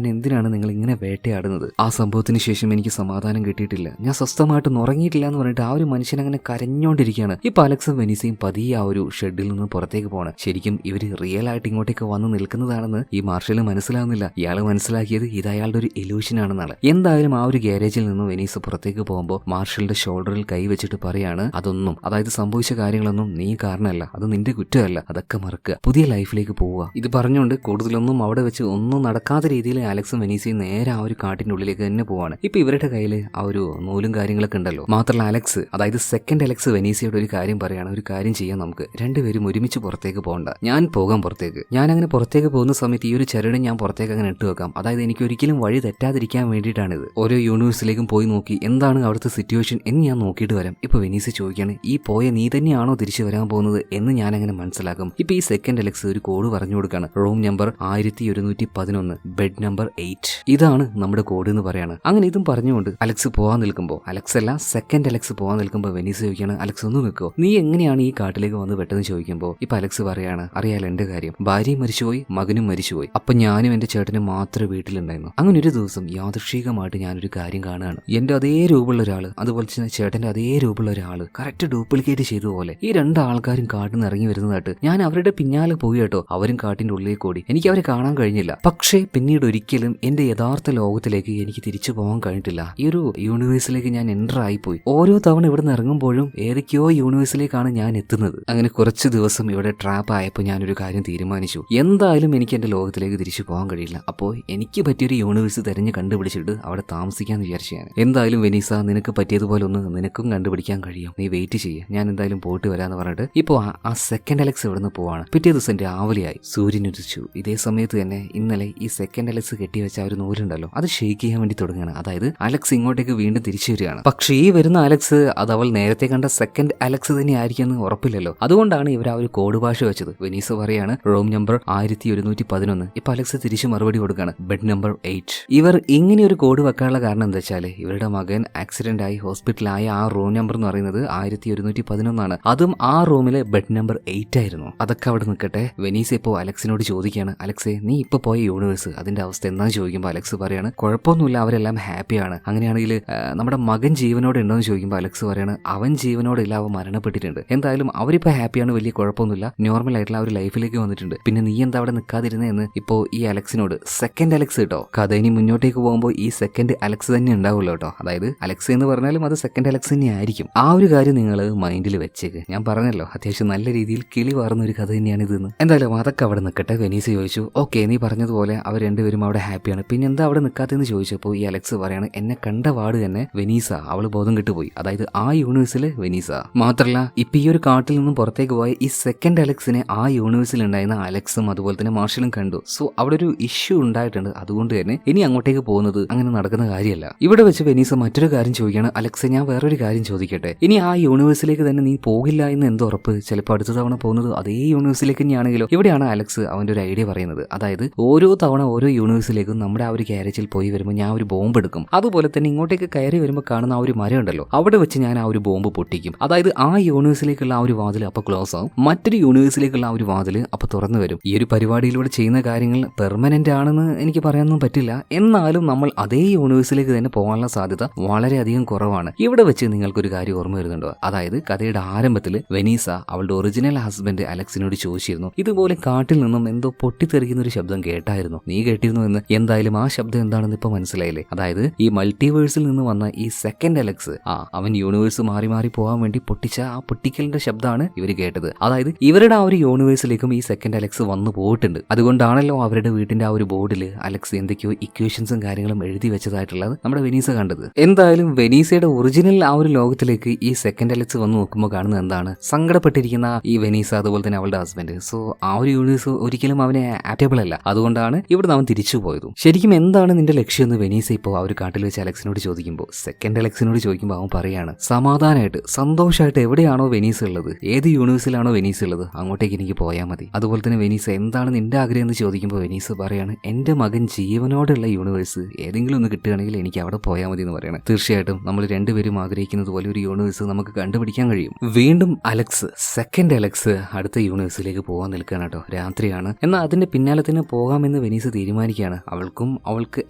എന്തിനാണ് നിങ്ങൾ ഇങ്ങനെ വേട്ടയാടുന്നത്? ആ സംഭവത്തിന് ശേഷം എനിക്ക് സമാധാനം കിട്ടിയിട്ടില്ല, ഞാൻ സ്വസ്ഥമായിട്ട് ഉറങ്ങിയിട്ടില്ല എന്ന് പറഞ്ഞിട്ട് ആ ഒരു മനുഷ്യൻ അങ്ങനെ കരഞ്ഞോണ്ടിരിക്കുകയാണ്. ഇപ്പൊ അലക്സും വെനീസയും പതിയെ ആ ഒരു ഷെഡിൽ നിന്ന് പുറത്തേക്ക് പോകണം. ശരിക്കും ഇവര് റിയൽ ആയിട്ട് ഇങ്ങോട്ടേക്ക് വന്ന് നിൽക്കുന്നതാണെന്ന് ഈ മാർഷല് മനസ്സിലാവുന്നില്ല. ഇയാള് മനസ്സിലാക്കിയത് ഇത് അയാളുടെ ഒരു ഇലൂഷൻ ആണെന്നാണ്. എന്തായാലും ആ ഒരു ഗ്യാരേജിൽ നിന്ന് വെനീസ് പുറത്തേക്ക് പോകുമ്പോൾ മാർഷലിന്റെ ഷോൾഡറിൽ കൈ വെച്ചിട്ട് പറയാണ്, അതൊന്നും, അതായത് സംഭവിച്ച കാര്യങ്ങളൊന്നും നീ കാരണമല്ല, അത് നിന്റെ കുറ്റമല്ല, അതൊക്കെ മറക്കുക, പുതിയ ലൈഫിലേക്ക് പോവുക. ഇത് പറഞ്ഞുകൊണ്ട് കൂടുതലൊന്നും അവിടെ വെച്ച് ഒന്നും നടക്കാത്ത രീതിയിൽ അലക്സും വെനീസയും നേരെ ആ ഒരു കാട്ടിന്റെ ഉള്ളിലേക്ക് തന്നെ പോവാണ്. ഇപ്പൊ ഇവരുടെ കയ്യിൽ ആ ഒരു നൂലും കാര്യങ്ങളൊക്കെ ഉണ്ടല്ലോ. മാത്രമല്ല അലക്സ്, അതായത് സെക്കൻഡ് അലക്സ് വെനീസയോട് ഒരു കാര്യം പറയാണ്, ഒരു കാര്യം ചെയ്യാം, നമുക്ക് രണ്ടുപേരും ഒരുമിച്ച് പുറത്തേക്ക് പോകണ്ട, ഞാൻ പോകാം പുറത്തേക്ക്. ഞാൻ അങ്ങനെ പുറത്തേക്ക് പോകുന്ന സമയത്ത് ഈ ഒരു ചരട് ഞാൻ പുറത്തേക്ക് അങ്ങനെ ഇട്ട് വെക്കാം. അതായത് എനിക്ക് ഒരിക്കലും വഴി തെറ്റാതിരിക്കാൻ വേണ്ടിയിട്ടാണിത്. ഓരോ യൂണിവേഴ്സിലേക്കും പോയി നോക്കി എന്താണ് അവിടുത്തെ സിറ്റുവേഷൻ എന്ന് ഞാൻ നോക്കിയിട്ട് വരാം. ഇപ്പൊ വെനീസ് ചോദിക്കാണ്, ഈ പോയ നീ തന്നെയാണോ തിരിച്ചു വരാൻ പോകുന്നത് എന്ന് ഞാൻ അങ്ങനെ മനസ്സിലാക്കും. ഇപ്പൊ ഈ സെക്കൻഡ് അലക്സ് ഒരു കോഡ് പറഞ്ഞു കൊടുക്കാണ്, റൂം നമ്പർ 1111, ബെഡ് നമ്പർ 8, ഇതാണ് നമ്മുടെ കോഡ് എന്ന് പറയാണ്. അങ്ങനെ ഇതും പറഞ്ഞുകൊണ്ട് അലക്സ് പോകാൻ നിൽക്കുമ്പോൾ, അലക്സ് അല്ല സെക്കൻഡ് അലക്സ് പോകാൻ നിൽക്കുമ്പോൾ വെനീസ് ചോദിക്കാണ്, അലക്സ് ഒന്ന് നിൽക്കോ, നീ എങ്ങനെയാണ് ഈ കാട്ടിലേക്ക് വന്ന് പെട്ടെന്ന് ചോദിക്കുമ്പോൾ ഇപ്പൊ അലക്സ് പറയാണ്, അറിയാലോ എന്റെ കാര്യം, ഭാര്യയും മരിച്ചുപോയി, മകനും മരിച്ചുപോയി, അപ്പൊ ഞാനും എന്റെ ചേട്ടനും മാത്രമേ വീട്ടിലുണ്ടായിരുന്നു. അങ്ങനെ ഒരു ദിവസം യാദൃശ്ചികമായിട്ട് ഞാനൊരു കാര്യം കാണുകയാണ്, എന്റെ അതേ രൂപമുള്ള ഒരാള്, അതുപോലെ തന്നെ ചേട്ടന്റെ അതേ രൂപമുള്ള ഒരാള് കറക്റ്റ് ഡ്യൂപ്ലിക്കേറ്റ് ചെയ്ത പോലെ ഈ 2 ആൾക്കാരും കാട്ടിൽ നിന്ന് ഇറങ്ങി വരുന്നതായിട്ട് ഞാൻ അവരുടെ പിന്നാലെ പോയി കേട്ടോ. അവരും കാട്ടിന്റെ ഉള്ളിലേക്ക് ഓടി, എനിക്ക് അവരെ കാണാൻ കഴിഞ്ഞില്ല. പക്ഷേ പിന്നീട് ഒരിക്കലും എന്റെ യഥാർത്ഥ ലോകത്തിലേക്ക് എനിക്ക് തിരിച്ചു പോകാൻ കഴിഞ്ഞിട്ടില്ല. ഈ ഒരു യൂണിവേഴ്സിലേക്ക് ഞാൻ എൻ്റർ ആയിപ്പോയി. ഓരോ തവണ ഇവിടെ നിന്ന് ഇറങ്ങുമ്പോഴും ഏതൊക്കെയോ യൂണിവേഴ്സിലേക്കാണ് ഞാൻ എത്തുന്നത്. അങ്ങനെ കുറച്ച് ദിവസം ഇവിടെ ട്രാപ്പ് ആയപ്പോൾ ഞാനൊരു കാര്യം തീരുമാനിച്ചു, എന്തായാലും എനിക്ക് എന്റെ ലോകത്തിലേക്ക് തിരിച്ചു പോകാൻ കഴിയില്ല. അപ്പോൾ എനിക്ക് പറ്റിയൊരു യൂണിവേഴ്സ് തെരഞ്ഞു കണ്ടുപിടിച്ചിട്ട് അവിടെ താമസിക്കാന്ന് വിചാരിച്ചു ഞാൻ. എന്തായാലും വെനീസ, നിനക്ക് പറ്റിയതുപോലെ ഒന്ന് നിനക്കും കണ്ടുപിടിക്കാൻ കഴിയും, നീ വെയിറ്റ് ചെയ്യുക, ഞാൻ എന്തായാലും പോയിട്ട് വരാന്ന് പറഞ്ഞിട്ട് ഇപ്പോൾ ആ സെക്കൻഡ് അലക്സ് ഇവിടെ നിന്ന് പോവാണ്. പിറ്റേ ദിവസം രാവിലെയായി, സൂര്യൻ ഉദിച്ചു. ഇതേ സമയത്ത് തന്നെ ഇന്നലെ ഈ സെക്കൻഡ് അലക്സ് കെട്ടിവെച്ച ആ ഒരു നൂലുണ്ടല്ലോ, അത് ഷെയ്ക്ക് ചെയ്യാൻ വേണ്ടി തുടങ്ങുകയാണ്. അതായത് അലക്സ് ഇങ്ങോട്ടേക്ക് വീണ്ടും തിരിച്ചു വരികയാണ്. പക്ഷേ ഈ വരുന്ന അലക്സ് അത് അവൾ നേരത്തെ കണ്ട സെക്കൻഡ് അലക്സ് തന്നെ ആയിരിക്കുമെന്ന് ഉറപ്പില്ലല്ലോ. അതുകൊണ്ടാണ് ഇവർ ആ ഒരു കോഡ് ഭാഷ വെച്ചത്. വെനീസ് പറയാണ്, റൂം നമ്പർ 1111. ഇപ്പൊ അലക്സ് തിരിച്ചു മറുപടി കൊടുക്കുകയാണ്, ബെഡ് നമ്പർ 8. ഇവർ ഇങ്ങനെ ഒരു കോഡ് വെക്കാനുള്ള കാരണം എന്താ വെച്ചാൽ ഇവരുടെ മകൻ ആക്സിഡന്റ് ആയി ഹോസ്പിറ്റലായ ആ റൂം നമ്പർ എന്ന് പറയുന്നത് 1111 അതും ആ റൂമിലെ ബെഡ് നമ്പർ 8 ആയിരുന്നു. അതൊക്കെ അവിടെ നിൽക്കട്ടെ. വെനീസ് ഇപ്പോൾ അലക്സിനോട് ചോദിക്കുകയാണ്, അലക്സേ നീ ഇപ്പൊ പോയ യൂണിവേഴ്സ് അതിന്റെ അവസ്ഥ എന്താണെന്ന് ചോദിക്കുമ്പോൾ അലക്സ് പറയാണ്, കുഴപ്പമൊന്നുമില്ല, അവരെല്ലാം ഹാപ്പിയാണ്. അങ്ങനെയാണെങ്കിൽ നമ്മുടെ മകൻ ജീവനോടെ ഉണ്ടോ എന്ന് ചോദിക്കുമ്പോൾ അലക്സ് പറയാണ്, അവൻ ജീവനോടെ ഇല്ല, അവൻ മരണപ്പെട്ടിട്ടുണ്ട്. എന്തായാലും അവരിപ്പോ ഹാപ്പിയാണ്, വലിയ കുഴപ്പമൊന്നുമില്ല, നോർമൽ ആയിട്ടുള്ള ആ ഒരു ലൈഫിലേക്ക് വന്നിട്ടുണ്ട്. പിന്നെ നീ എന്താ അവിടെ നിൽക്കാതിരുന്നതെന്ന് ഇപ്പോ ഈ അലക്സിനോട്, സെക്കൻഡ് അലക്സ് കേട്ടോ, കഥ ഇനി മുന്നോട്ടേക്ക് പോകുമ്പോൾ ഈ സെക്കൻഡ് അലക്സ് തന്നെ ഉണ്ടാവുമല്ലോ കേട്ടോ. അതായത് അലക്സ് എന്ന് പറഞ്ഞാലും അത് സെക്കൻഡ് അലക്സ് തന്നെ ആയിരിക്കും. ആ ഒരു കാര്യം നിങ്ങൾ മൈൻഡിൽ വെച്ചേക്ക്. ഞാൻ പറഞ്ഞല്ലോ അത്യാവശ്യം നല്ല രീതിയിൽ കിളി വാർന്ന ഒരു കഥ തന്നെയാണ് ഇതെന്ന്. എന്തായാലും അതൊക്കെ അവിടെ നിൽക്കട്ടെ. വെനീസ ചോദിച്ചു, ഓക്കെ നീ പറഞ്ഞതുപോലെ അവർ രണ്ടുപേരും അവിടെ ഹാപ്പിയാണ്, പിന്നെ എന്താ അവിടെ നിൽക്കാത്തെന്ന് ചോദിച്ചപ്പോൾ ഈ അലക്സ് പറയാണ്, എന്നെ കണ്ട വാർഡ് തന്നെ വെനീസ അവള് ബോധം കിട്ടുപോയി, അതായത് ആ യൂണിവേഴ്സിലെ വെനീസ. മാത്രമല്ല ഇപ്പൊ ഈ ഒരു കാട്ടിൽ നിന്നും പുറത്തേക്ക് പോയ ഈ സെക്കൻഡ് അലക്സിനെ ആ യൂണിവേഴ്സിൽ ഉണ്ടായിരുന്ന അലക്സും അതുപോലെ തന്നെ മാർഷലും കണ്ടു. സോ അവിടെ ഒരു ഇഷ്യൂ ഉണ്ടായിട്ടുണ്ട്. അതുകൊണ്ട് തന്നെ ഇനി അങ്ങോട്ടേക്ക് പോകുന്നത് അങ്ങനെ നടക്കുന്ന കാര്യമല്ല. ഇവിടെ വെച്ച് വെനീസ മറ്റൊരു കാര്യം ചോദിക്കുകയാണ്, അലക്സ് ഞാൻ വേറൊരു കാര്യം ചോദിക്കട്ടെ, ഇനി ആ യൂണിവേഴ്സിലേക്ക് തന്നെ നീ പോകില്ല എന്ന് എന്ത് ഉറപ്പ്? ചിലപ്പോൾ അടുത്ത തവണ പോകുന്നത് അതേ യൂണിവേഴ്സിലേക്ക് തന്നെയാണെങ്കിലോ? ഇവിടെയാണ് അലക്സ് അവന്റെ ഒരു ഐഡിയ പറയുന്നത്. അതായത് ഓരോ തവണ ഓരോ യൂണിവേഴ്സിലേക്കും നമ്മുടെ ആ ഒരു ക്യാരേജിൽ പോയി വരുമ്പോൾ ഞാൻ ഒരു ബോംബ് എടുക്കും, അതുപോലെ തന്നെ ഇങ്ങോട്ടേക്ക് കയറി വരുമ്പോൾ കാണുന്ന ആ ഒരു മരം ഉണ്ടല്ലോ, അവിടെ വെച്ച് ഞാൻ ആ ഒരു ബോംബ് പൊട്ടിക്കും. അതായത് ആ യൂണിവേഴ്സിലേക്കുള്ള ആ ഒരു വാതിൽ അപ്പൊ ക്ലോസ് ആവും, മറ്റൊരു യൂണിവേഴ്സിലേക്കുള്ള ആ ഒരു വാതിൽ അപ്പൊ തുറന്നു വരും. ഈ ഒരു പരിപാടിയിലൂടെ ചെയ്യുന്ന കാര്യങ്ങൾ പെർമനന്റ് ആണെന്ന് എനിക്ക് പറയാനൊന്നും പറ്റില്ല, എന്നാലും നമ്മൾ അതേ യൂണിവേഴ്സിലേക്ക് തന്നെ പോകാനുള്ള സാധ്യത വളരെയധികം കുറവാണ്. ഇവിടെ വെച്ച് നിങ്ങൾക്കൊരു കാര്യം ഓർമ്മ വരുന്നുണ്ടോ? അതായത് കഥയുടെ ആരംഭത്തിൽ വെനീസ അവളുടെ ഒറിജിനൽ ഹസ്ബൻഡ് അലക്സിനോട് ചോദിച്ചിരുന്നു, ഇതുപോലെ കാട്ടിൽ നിന്നും എന്തോ പൊട്ടിത്തെറിക്കുന്ന ഒരു ശബ്ദം കേട്ടായിരുന്നു, നീ കേട്ടിരുന്നു എന്ന്. എന്തായാലും ആ ശബ്ദം എന്താണെന്ന് ഇപ്പൊ മനസ്സിലായില്ലേ? അതായത് ഈ മൾട്ടിവേഴ്സിൽ നിന്ന് വന്ന ഈ സെക്കൻഡ് അലക്സ് അവൻ യൂണിവേഴ്സ് മാറി മാറി പോകാൻ വേണ്ടി പൊട്ടിച്ച ആ പൊട്ടിക്കലിന്റെ ശബ്ദമാണ് ഇവർ കേട്ടത്. അതായത് ഇവരുടെ ആ ഒരു യൂണിവേഴ്സിലേക്കും ഈ സെക്കൻഡ് അലക്സ് വന്നു പോയിട്ടുണ്ട്. അതുകൊണ്ടാണല്ലോ അവരുടെ വീട്ടിന്റെ ആ ഒരു ബോർഡിൽ അലക്സ് എന്തൊക്കെയോ ഇക്വേഷൻസും കാര്യങ്ങളും എഴുതി വെച്ചതായിട്ടുള്ളത് നമ്മുടെ വെനീസ കണ്ടത്. എന്തായാലും വെനീസയുടെ ഒറിജിനൽ ആ ഒരു ലോകത്തിലേക്ക് ഈ സെക്കൻഡ് അലക്സ് വന്ന് നോക്കുമ്പോൾ കാണുന്നത് എന്താണ്? സങ്കടപ്പെട്ടിരിക്കുന്ന ഈ വെനീസ അതുപോലെ തന്നെ അവളുടെ ഹസ്ബൻഡ്. സോ ആ ഒരു യൂണിവേഴ്സ് ഒരിക്കലും അവനെ ആപ്റ്റബിൾ അല്ല. അതുകൊണ്ടാണ് ഇവിടുന്ന് അവൻ തിരിച്ചു പോയതും. ശരിക്കും എന്താണ് നിന്റെ ലക്ഷ്യം എന്ന് വെനീസ ഇപ്പോൾ ആ ഒരു കാട്ടിൽ വെച്ച് അലക്സിനോട് ചോദിക്കുമ്പോൾ, സെക്കൻഡ് അലക്സിനോട് ചോദിക്കുമ്പോൾ അവൻ പറയാണ്, സമാധാനമായിട്ട് സന്തോഷമായിട്ട് എവിടെയാണോ വെനീസ് ഉള്ളത്, ഏത് യൂണിവേഴ്സിലാണോ വെനീസ് ഉള്ളത്, അങ്ങോട്ടേക്ക് എനിക്ക് പോയാൽ മതി. അതുപോലെ തന്നെ വെനീസ എന്താണ് നിന്റെ ആഗ്രഹം എന്ന് ചോദിക്കുമ്പോൾ വെനീസ് പറയാണ്, എന്റെ മകൻ ജീവനോടുള്ള യൂണിവേഴ്സ് ഏതെങ്കിലും ഒന്ന് കിട്ടുകയാണെങ്കിൽ എനിക്ക് അവിടെ പോയാൽ മതി എന്ന് പറയണം. തീർച്ചയായിട്ടും നമ്മൾ രണ്ടുപേരും ആഗ്രഹിക്കുന്നത് പോലെ ഒരു യൂണിവേഴ്സ് നമുക്ക് കണ്ടുപിടിക്കാൻ കഴിയും. വീണ്ടും അലക്സ് സെക്കൻഡ് അലക്സ് അടുത്ത യൂണിവേഴ്സിലേക്ക് പോകാൻ നിൽക്കുകയാണ് കേട്ടോ. രാത്രിയാണ്. എന്നാൽ അതിന്റെ പിന്നാലെ തന്നെ പോകാമെന്ന് വെനീസ് തീരുമാനിക്കുകയാണ്. അവൾക്ക്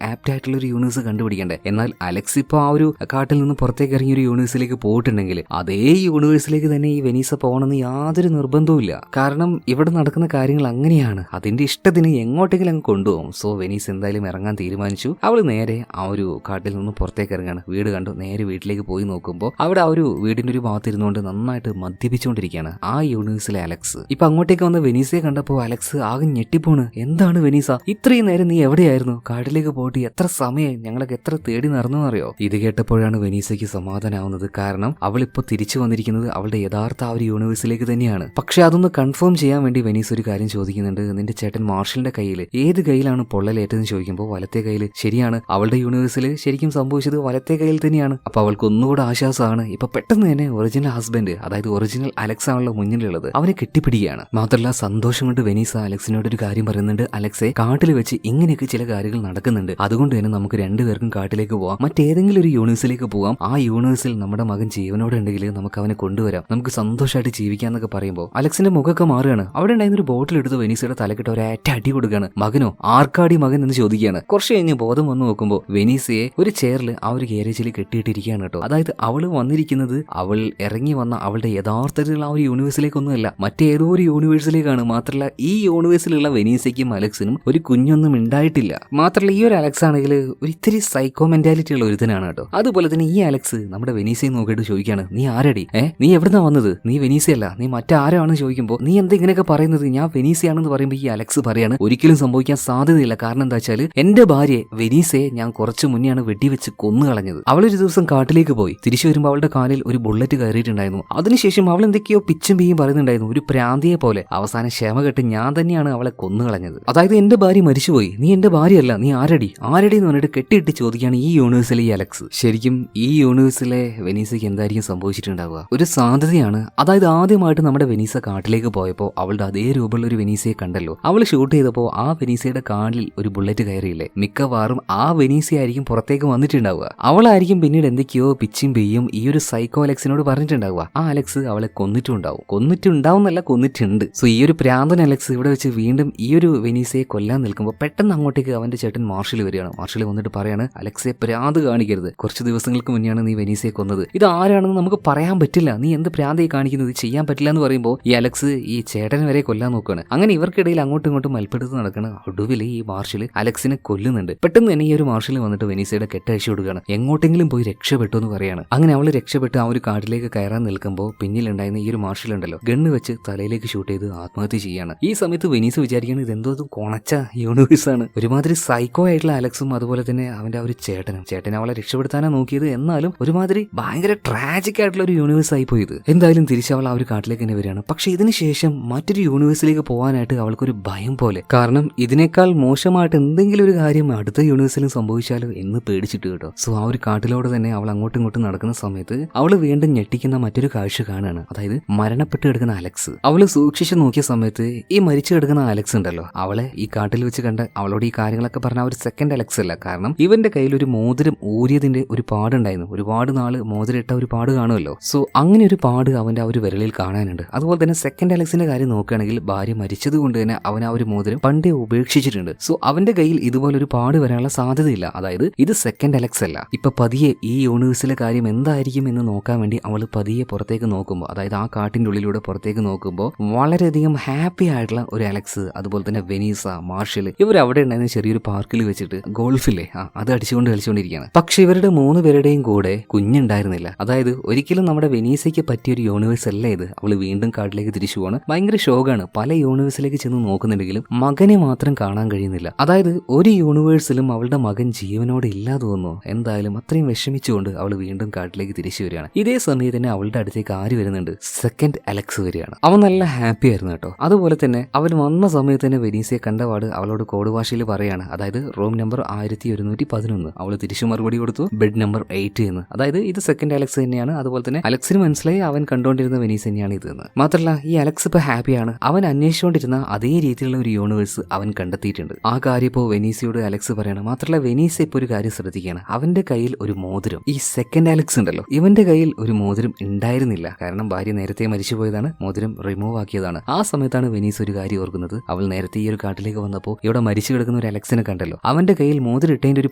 ആപ്റ്റ് ആയിട്ടുള്ള ഒരു യൂണിവേഴ്സ് കണ്ടുപിടിക്കണ്ടേ. എന്നാൽ അലക്സ് ഇപ്പോൾ ആ ഒരു കാട്ടിൽ നിന്ന് പുറത്തേക്ക് ഇറങ്ങിയ ഒരു യൂണിവേഴ്സിലേക്ക് പോയിട്ടുണ്ടെങ്കിൽ അതേ യൂണിവേഴ്സിലേക്ക് തന്നെ ഈ വെനീസ പോകണമെന്ന് യാതൊരു നിർബന്ധവുമില്ല. കാരണം ഇവിടെ നടക്കുന്ന കാര്യങ്ങൾ അങ്ങനെയാണ്. അതിന്റെ ഇഷ്ടത്തിന് എങ്ങോട്ടെങ്കിലും അങ്ങ് കൊണ്ടുപോകും. സോ വെനീസ് എന്തായാലും ഇറങ്ങാൻ തീരുമാനിച്ചു. അവൾ നേരെ ആ ഒരു കാട്ടിൽ നിന്ന് പുറത്തേക്ക് ഇറങ്ങാണ്. വീട് കണ്ടു. നേരെ വീട്ടിലേക്ക് പോയി നോക്കുമ്പോൾ അവിടെ ആ ഒരു വീടിന്റെ ഒരു ഭാഗത്ത് ഇരുന്നുകൊണ്ട് നന്നായിട്ട് മദ്യപിച്ചുകൊണ്ടിരിക്കുകയാണ് ആ യൂണിവേഴ്സിലെ അലക്സ്. ഇപ്പൊ അങ്ങോട്ടേക്ക് വന്ന വെനീസയെ കണ്ടപ്പോൾ അലക്സ് ആകെ ഞെട്ടിപ്പോണ്. എന്താണ് വെനീസ, ഇത്രയും നേരം നീ എവിടെയായിരുന്നു? കാട്ടിലേക്ക് പോയിട്ട് എത്ര സമയം, ഞങ്ങളൊക്കെ എത്ര തേടി നടന്നു അറിയോ? ഇത് കേട്ടപ്പോഴാണ് വെനീസയ്ക്ക് സമാധാനാവുന്നത്. കാരണം അവൾ ഇപ്പോൾ തിരിച്ചു വന്നിരിക്കുന്നത് അവളുടെ യഥാർത്ഥ ആ ഒരു യൂണിവേഴ്സിലേക്ക് തന്നെയാണ്. പക്ഷെ അതൊന്ന് കൺഫേം ചെയ്യാൻ വേണ്ടി വെനീസ് ഒരു കാര്യം ചോദിക്കുന്നുണ്ട്. നിന്റെ ചേട്ടൻ മാർഷലിന്റെ കയ്യിൽ ഏത് കയ്യിലാണ് പൊള്ളലേറ്റതെന്ന് ചോദിക്കുമ്പോൾ വലത്തെ കയ്യിൽ. ശരിയാണ്, അവളുടെ യൂണിവേഴ്സിൽ ശരിക്കും സംഭവിച്ചത് വലത്തെ കയ്യിൽ തന്നെയാണ്. അപ്പൊ അവൾക്ക് ഒന്നുകൂടെ ആശ്വാസമാണ്. ഇപ്പൊ പെട്ടെന്ന് തന്നെ ഒറിജിനൽ ഹസ്ബൻഡ്, അതായത് ഒറിജിനൽ അലക്സ് ആണല്ലോ മുന്നിലുള്ളത്, അവനെ കെട്ടിപ്പിടിക്കുകയാണ്. മാത്രമല്ല സന്തോഷം കൊണ്ട് വെനീസ അലക്സിനോട് ഒരു കാര്യം പറയുന്നുണ്ട്, അലക്സെ കാട്ടിൽ വെച്ച് ഇങ്ങനെയൊക്കെ ചില കാര്യങ്ങൾ നടക്കുന്നുണ്ട്, അതുകൊണ്ട് തന്നെ നമുക്ക് രണ്ടുപേർക്കും കാട്ടിലേക്ക് പോവാം, മറ്റേതെങ്കിലും ഒരു യൂണിവേഴ്സിലേക്ക് പോവാം. ആ യൂണിവേഴ്സിൽ നമ്മുടെ മകൻ ജീവനോടെ ഉണ്ടെങ്കിൽ നമുക്ക് അവനെ കൊണ്ടുവരാം, നമുക്ക് സന്തോഷമായിട്ട് ജീവിക്കാന്നൊക്കെ പറയുമ്പോൾ അലക്സിന്റെ മുഖമൊക്കെ മാറുകയാണ്. അവിടെ ഉണ്ടായിരുന്ന ഒരു ബോട്ടിൽ എടുത്ത് വെനീസയുടെ തലക്കിട്ട് ഒരേറ്റ അടി കൊടുക്കുകയാണ്. മകനോ, ആർക്കാടി മകൻ എന്ന് ചോദിക്കുകയാണ്. കുറച്ച് കഴിഞ്ഞ് ബോധം വന്നു നോക്കുമ്പോൾ വെനീസയെ ഒരു ചെയറിൽ ആ ഒരു ഗാരേജിൽ കെട്ടിയിട്ടിരിക്കുകയാണ് കേട്ടോ. അതായത് അവള് വന്നിരിക്കുന്നത് അവൾ ഇറങ്ങി വന്ന അവളുടെ യഥാർത്ഥത്തിലുള്ള ആ ഒരു യൂണിവേഴ്സിലേക്കൊന്നുമല്ല, മറ്റേതോ ഒരു യൂണിവേഴ്സിലേക്കാണ്. മാത്രമല്ല ഈ യൂണിവേഴ്സിലുള്ള വെനീസയ്ക്കും അലക്സിനും ഒരു കുഞ്ഞൊന്നും ഉണ്ടായിട്ടില്ല. മാത്രമല്ല ഈ ഒരു അലക്സ് ആണെങ്കിൽ ഒരു ഇത്തിരി സൈക്കോ മെന്റാലിറ്റി ഉള്ള ഒരുത്തനാണ് കേട്ടോ. അതുപോലെ തന്നെ ഈ അലക്സ് നമ്മുടെ വെനീസയെ നോക്കിയിട്ട് ചോദിക്കുകയാണ്, നീ ആരടി? നീ എവിടുന്നാ വന്നത്? നീ വെനീസയല്ല, നീ മറ്റാരാണെന്ന് ചോദിക്കുമ്പോൾ നീ എന്താ ഇങ്ങനെയൊക്കെ പറയുന്നത്? ഞാൻ വെനീസയാണെന്ന് പറയുമ്പോൾ ഈ അലക്സ് പറയാണ്, ഒരിക്കലും സംഭവിക്കാൻ സാധ്യതയില്ല. കാരണം എന്താ വെച്ചാൽ എന്റെ ഭാര്യയെ വെനീസയെ ഞാൻ കുറച്ചു മുന്നെയാണ് വെടിവെച്ച് കൊന്നു കളഞ്ഞത്. അവളൊരു ദിവസം കാട്ടിലേക്ക് പോയി തിരിച്ചു വരുമ്പോൾ അവളുടെ കാലിൽ ഒരു ബുള്ളറ്റ് കയറിയിട്ടുണ്ടായിരുന്നു. അതിനുശേഷം അവൾ എന്തൊക്കെയോ പിച്ചും പിയും പറയുന്നുണ്ടായിരുന്നു, ഒരു പ്രാന്തിയെ പോലെ. അവസാനം ക്ഷമ കെട്ട് ഞാൻ തന്നെയാണ് അവളെ കൊന്നു കളഞ്ഞത്. അതായത് എന്റെ ഭാര്യ മരിച്ചുപോയി, നീ എന്റെ ഭാര്യയല്ല, നീ ആരടി എന്ന് പറഞ്ഞിട്ട് കെട്ടിയിട്ട് ചോദിക്കുകയാണ് ഈ യൂണിവേഴ്സിലെ ഈ അലക്സ്. ശരിക്കും ഈ യൂണിവേഴ്സിലെ വെനീസയ്ക്ക് എന്തായിരിക്കും സംഭവിച്ചിട്ടുണ്ടാവുക? ഒരു സാധ്യതയാണ്. അതായത് ആദ്യമായിട്ട് നമ്മുടെ വെനീസ കാട്ടിലേക്ക് പോയപ്പോൾ അവളുടെ അതേ രൂപമുള്ള ഒരു വെനീസയെ കണ്ടല്ലോ. അവൾ ഷൂട്ട് ചെയ്തപ്പോൾ ആ വെനീസയുടെ കാലിൽ ഒരു ബുള്ളറ്റ് കയറിയില്ലേ, മിക്കവാറും ആ വെനീസയായിരിക്കും പുറത്തേക്ക് വന്നിട്ടുണ്ടാവുക. അവളായിരിക്കും പിന്നീട് എന്തൊക്കെയോ പിച്ചും പെയ്യും ഈ ഒരു സൈക്കോ അലക്സിനോട് പറഞ്ഞിട്ടുണ്ടാവുക. ആ അലക്സ് അവളെ കൊന്നിട്ടുണ്ടാവുന്നല്ല, കൊന്നിട്ടുണ്ട്. സോ ഈ ഒരു പ്രാന്തൻ അലക്സ് ഇവിടെ വെച്ച് വീണ്ടും ഈ ഒരു വെനീസയെ കൊല്ലാൻ നിൽക്കുമ്പോൾ പെട്ടെന്ന് അങ്ങോട്ടേക്ക് അവന്റെ ചേട്ടൻ മാർഷൽ വരികയാണ്. മാർഷൽ വന്നിട്ട് പറയാണ്, അലക്സയെ പ്രാന്ത് കാണിക്കരുത്, കുറച്ച് ദിവസങ്ങൾക്ക് മുന്നെയാണ് നീ വെനീസയെ കൊന്നത്, ഇത് ആരാണെന്ന് നമുക്ക് പറയാൻ പറ്റില്ല, നീ എന്ത് പ്രാന്തയെ കാണിക്കുന്നത്, ചെയ്യാൻ പറ്റില്ല എന്ന് പറയുമ്പോൾ ഈ അലക്സ് ഈ ചേട്ടൻ വരെ കൊല്ലാൻ നോക്കുകയാണ്. അങ്ങനെ ഇവർക്കിടയിൽ അങ്ങോട്ടും ഇങ്ങോട്ടും മൽപ്പിടുത്ത് നടക്കണം. ഒടുവിൽ ഈ മാർഷൽ അലക്സിനെ കൊല്ലുന്നുണ്ട്. പെട്ടെന്ന് തന്നെ ഈ ഒരു മാർഷൽ വന്നിട്ട് വെനീസയുടെ കെട്ടഴിച്ചു കൊടുക്കുകയാണ്. എങ്ങോട്ടെങ്കിലും പോയി രക്ഷപ്പെട്ടു എന്ന് പറയാണ്. അങ്ങനെ അവൾ രക്ഷപ്പെട്ട് ആ ഒരു കാട്ടിലേക്ക് കയറാൻ നിൽക്കുമ്പോൾ പിന്നിലുണ്ടായിരുന്ന ഈ ഒരു മാർഷൽ ഉണ്ടല്ലോ ഗണ്ണ് വെച്ച് തലയിലേക്ക് ഷൂട്ട് ചെയ്ത് ആത്മഹത്യ ചെയ്യാണ്. ഈ സമയത്ത് വെനീസ് വിചാരിക്കുന്നത് ഇതെന്തോ കൊണച്ച യൂണിവേഴ്സ് ആണ്. ഒരുമാതിരി സൈക്കോ ആയിട്ടുള്ള അലക്സും അതുപോലെ തന്നെ അവന്റെ ആ ഒരു ചേട്ടനെ അവളെ രക്ഷപ്പെടുത്താനാണ് നോക്കിയത്. എന്നാലും ഒരുമാതിരി ഭയങ്കര ട്രാജിക് ആയിട്ടുള്ള ഒരു യൂണിവേഴ്സ് ആയി പോയത്. എന്തായാലും തിരിച്ച് അവൾ ആ ഒരു കാട്ടിലേക്ക് തന്നെ വരികയാണ്. പക്ഷെ ഇതിനുശേഷം മറ്റൊരു യൂണിവേഴ്സിലേക്ക് പോകാനായിട്ട് അവൾക്കൊരു ഭയം പോലെ. കാരണം ഇതിനേക്കാൾ മോശമായിട്ട് എന്തെങ്കിലും ഒരു കാര്യം അടുത്ത യൂണിവേഴ്സിലും സംഭവിച്ചാലോ എന്ന് പേടിച്ചിട്ട് കേട്ടോ. സോ ആ ഒരു കാട്ടിലൂടെ തന്നെ അവൾ അങ്ങോട്ടും ഇങ്ങോട്ടും നടക്കുന്ന സമയത്ത് അവള് വീണ്ടും ഞെട്ടിക്കുന്ന മറ്റൊരു കാഴ്ച കാണുകയാണ്. അതായത് മരണപ്പെട്ട് കിടക്കുന്ന അലക്സ്. അവള് സൂക്ഷിച്ച് നോക്കിയ സമയത്ത് ഈ മരിച്ചു കിടക്കുന്ന അലക്സ് ഉണ്ടല്ലോ, അവളെ ഈ കാട്ടിൽ വെച്ച് കണ്ട് അവളോട് ഈ കാര്യങ്ങളൊക്കെ പറഞ്ഞ ഒരു സെക്കൻഡ് അലക്സ് അല്ല. കാരണം ഇവന്റെ കയ്യിൽ ഒരു മോതിരം ഊരിയതിന്റെ ഒരു പാടുണ്ടായിരുന്നു. ഒരുപാട് നാള് മോതിരം ഇട്ട ഒരു പാട് കാണുമല്ലോ. സോ അങ്ങനെ ഒരു പാട് അവന്റെ ആ ഒരു വിരലിൽ കാണാനുണ്ട്. അതുപോലെ തന്നെ സെക്കൻഡ് അലക്സിന്റെ കാര്യം നോക്കുകയാണെങ്കിൽ ഭാര്യ മരിച്ചത് കൊണ്ട് തന്നെ അവൻ ആ ഒരു മോതിരം പണ്ടേ ഉപേക്ഷിച്ചിട്ടുണ്ട്. സോ അവന്റെ കയ്യിൽ ഇതുപോലൊരു പാട് വരാനുള്ള സാധ്യതയില്ല. അതായത് ഇത് സെക്കൻഡ് അലക്സ് അല്ല. ഇപ്പൊ പതിയെ ഈ യൂണിവേഴ്സിലെ കാര്യം എന്തായിരിക്കും എന്ന് നോക്കാൻ വേണ്ടി അവൾ പതിയെ പുറത്തേക്ക് നോക്കുമ്പോൾ, അതായത് ആ കാട്ടിന്റെ ഉള്ളിലൂടെ പുറത്തേക്ക് നോക്കുമ്പോൾ വളരെയധികം ഹാപ്പി ആയിട്ടുള്ള ഒരു അലക്സ്, അതുപോലെ തന്നെ വെനീസ, മാർഷൽ, ഇവർ അവിടെ ഉണ്ടായിരുന്ന ചെറിയൊരു പാർക്കിൽ വെച്ചിട്ട് ഗോൾഫില്ലേ അത് അടിച്ചുകൊണ്ട് കളിച്ചുകൊണ്ടിരിക്കുകയാണ്. പക്ഷെ ഇവരുടെ 3 പേരുടെയും കൂടെ കുഞ്ഞുണ്ടായിരുന്നില്ല. അതായത് ഒരിക്കലും നമ്മുടെ വെനീസയ്ക്ക് പറ്റിയ ഒരു യൂണിവേഴ്സ് അല്ല ഇത്. അവൾ വീണ്ടും കാട്ടിലേക്ക് തിരിച്ചു പോവാണ്. ഭയങ്കര ഷോക്കാണ്. പല യൂണിവേഴ്സിലേക്ക് ചെന്ന് നോക്കുന്നുണ്ടെങ്കിലും മകനെ മാത്രം കാണാൻ കഴിയുന്നില്ല. അതായത് ഒരു യൂണിവേഴ്സിലും അവളുടെ മകൻ ജീവനോടെ ഇല്ലാതെ വന്നു. എന്തായാലും അത്രയും വിഷമിച്ചുകൊണ്ട് അവൾ വീണ്ടും കാട്ടിലേക്ക് തിരിച്ചു വരികയാണ്. ഇതേ സമയത്ത് തന്നെ അവളുടെ അടുത്തേക്ക് ആര് വരുന്നുണ്ട്? സെക്കൻഡ് അലക്സ് വരികയാണ്. അവൻ നല്ല ഹാപ്പി ആയിരുന്നു കേട്ടോ. അതുപോലെ തന്നെ അവൻ വന്ന സമയത്ത് തന്നെ വെനീസയെ കണ്ടപാട് അവളോട് കോഡ് ഭാഷയിൽ പറയാണ്. അതായത് റൂം നമ്പർ 1111. അവൾ തിരിച്ചു മറുപടി കൊടുത്തു ബെഡ് നമ്പർ 8 എന്ന്. അതായത് ഇത് സെക്കൻഡ് അലക്സ് തന്നെയാണ്. അതുപോലെ തന്നെ അലക്സിന് മനസ്സിലായി അവൻ കണ്ടുകൊണ്ടിരുന്ന വെനീസ് തന്നെയാണ് ഇതെന്ന്. മാത്രമല്ല ഈ അലക്സ് ഇപ്പൊ ഹാപ്പിയാണ്. അവൻ അന്വേഷിച്ചുകൊണ്ടിരുന്ന അതേ രീതിയിലുള്ള ഒരു യൂണിവേഴ്സ് അവൻ കണ്ടെത്തിയിട്ടുണ്ട്. ആ കാര്യം ഇപ്പോൾ വെനീസയോട് അലക്സ് പറയണം. മാത്രമല്ല വെനീസ ഇപ്പോൾ ഒരു കാര്യം ശ്രദ്ധിക്കുകയാണ്. അവന്റെ കയ്യിൽ ഒരു മോതിരം, ഈ സെക്കൻഡ് അലക്സ് ഉണ്ടല്ലോ ഇവന്റെ കയ്യിൽ ഒരു മോതിരം ഉണ്ടായിരുന്നില്ല. കാരണം ഭാര്യ നേരത്തെ മരിച്ചു പോയതാണ്, മോതിരം റിമൂവ് ആക്കിയതാണ്. ആ സമയത്താണ് വെനീസ് ഒരു കാര്യം ഓർക്കുന്നത്. അവൾ നേരത്തെ ഈ ഒരു കാട്ടിലേക്ക് വന്നപ്പോൾ ഇവിടെ മരിച്ചു കിടക്കുന്ന ഒരു അലക്സിനെ കണ്ടല്ലോ. അവന്റെ കയ്യിൽ മോതിരം ഇട്ടതിന്റെ ഒരു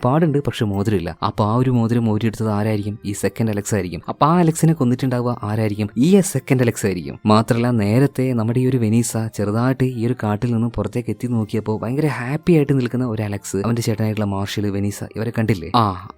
പാടുണ്ട്, പക്ഷെ മോതിരമില്ല. അപ്പൊ ആ ഒരു മോതിരം ഊരിയെടുത്തത് ആരായിരിക്കും? ഈ സെക്കൻഡ് അലക്സ് ആയിരിക്കും. അപ്പൊ ആ അലക്സിനെ കൊന്നിട്ടുണ്ടാവുക ആരായിരിക്കും? ഈ സെക്കൻഡ് അലക്സ് ആയിരിക്കും. മാത്രമല്ല നേരത്തെ നമ്മുടെ ഈ ഒരു വെനീസ ചെറുതായിട്ട് ഈ ഒരു കാട്ടിൽ നിന്ന് പുറത്തേക്ക് എത്തി നോക്കിയപ്പോൾ ഭയങ്കര ഹാപ്പി ആയിട്ട് നിൽക്കുന്ന ഒരു അലക്സ്, അവന്റെ ചേട്ടനായിട്ടുള്ള മാർഷൽ, വെനീസ ഇവരെ കണ്ടില്ലേ?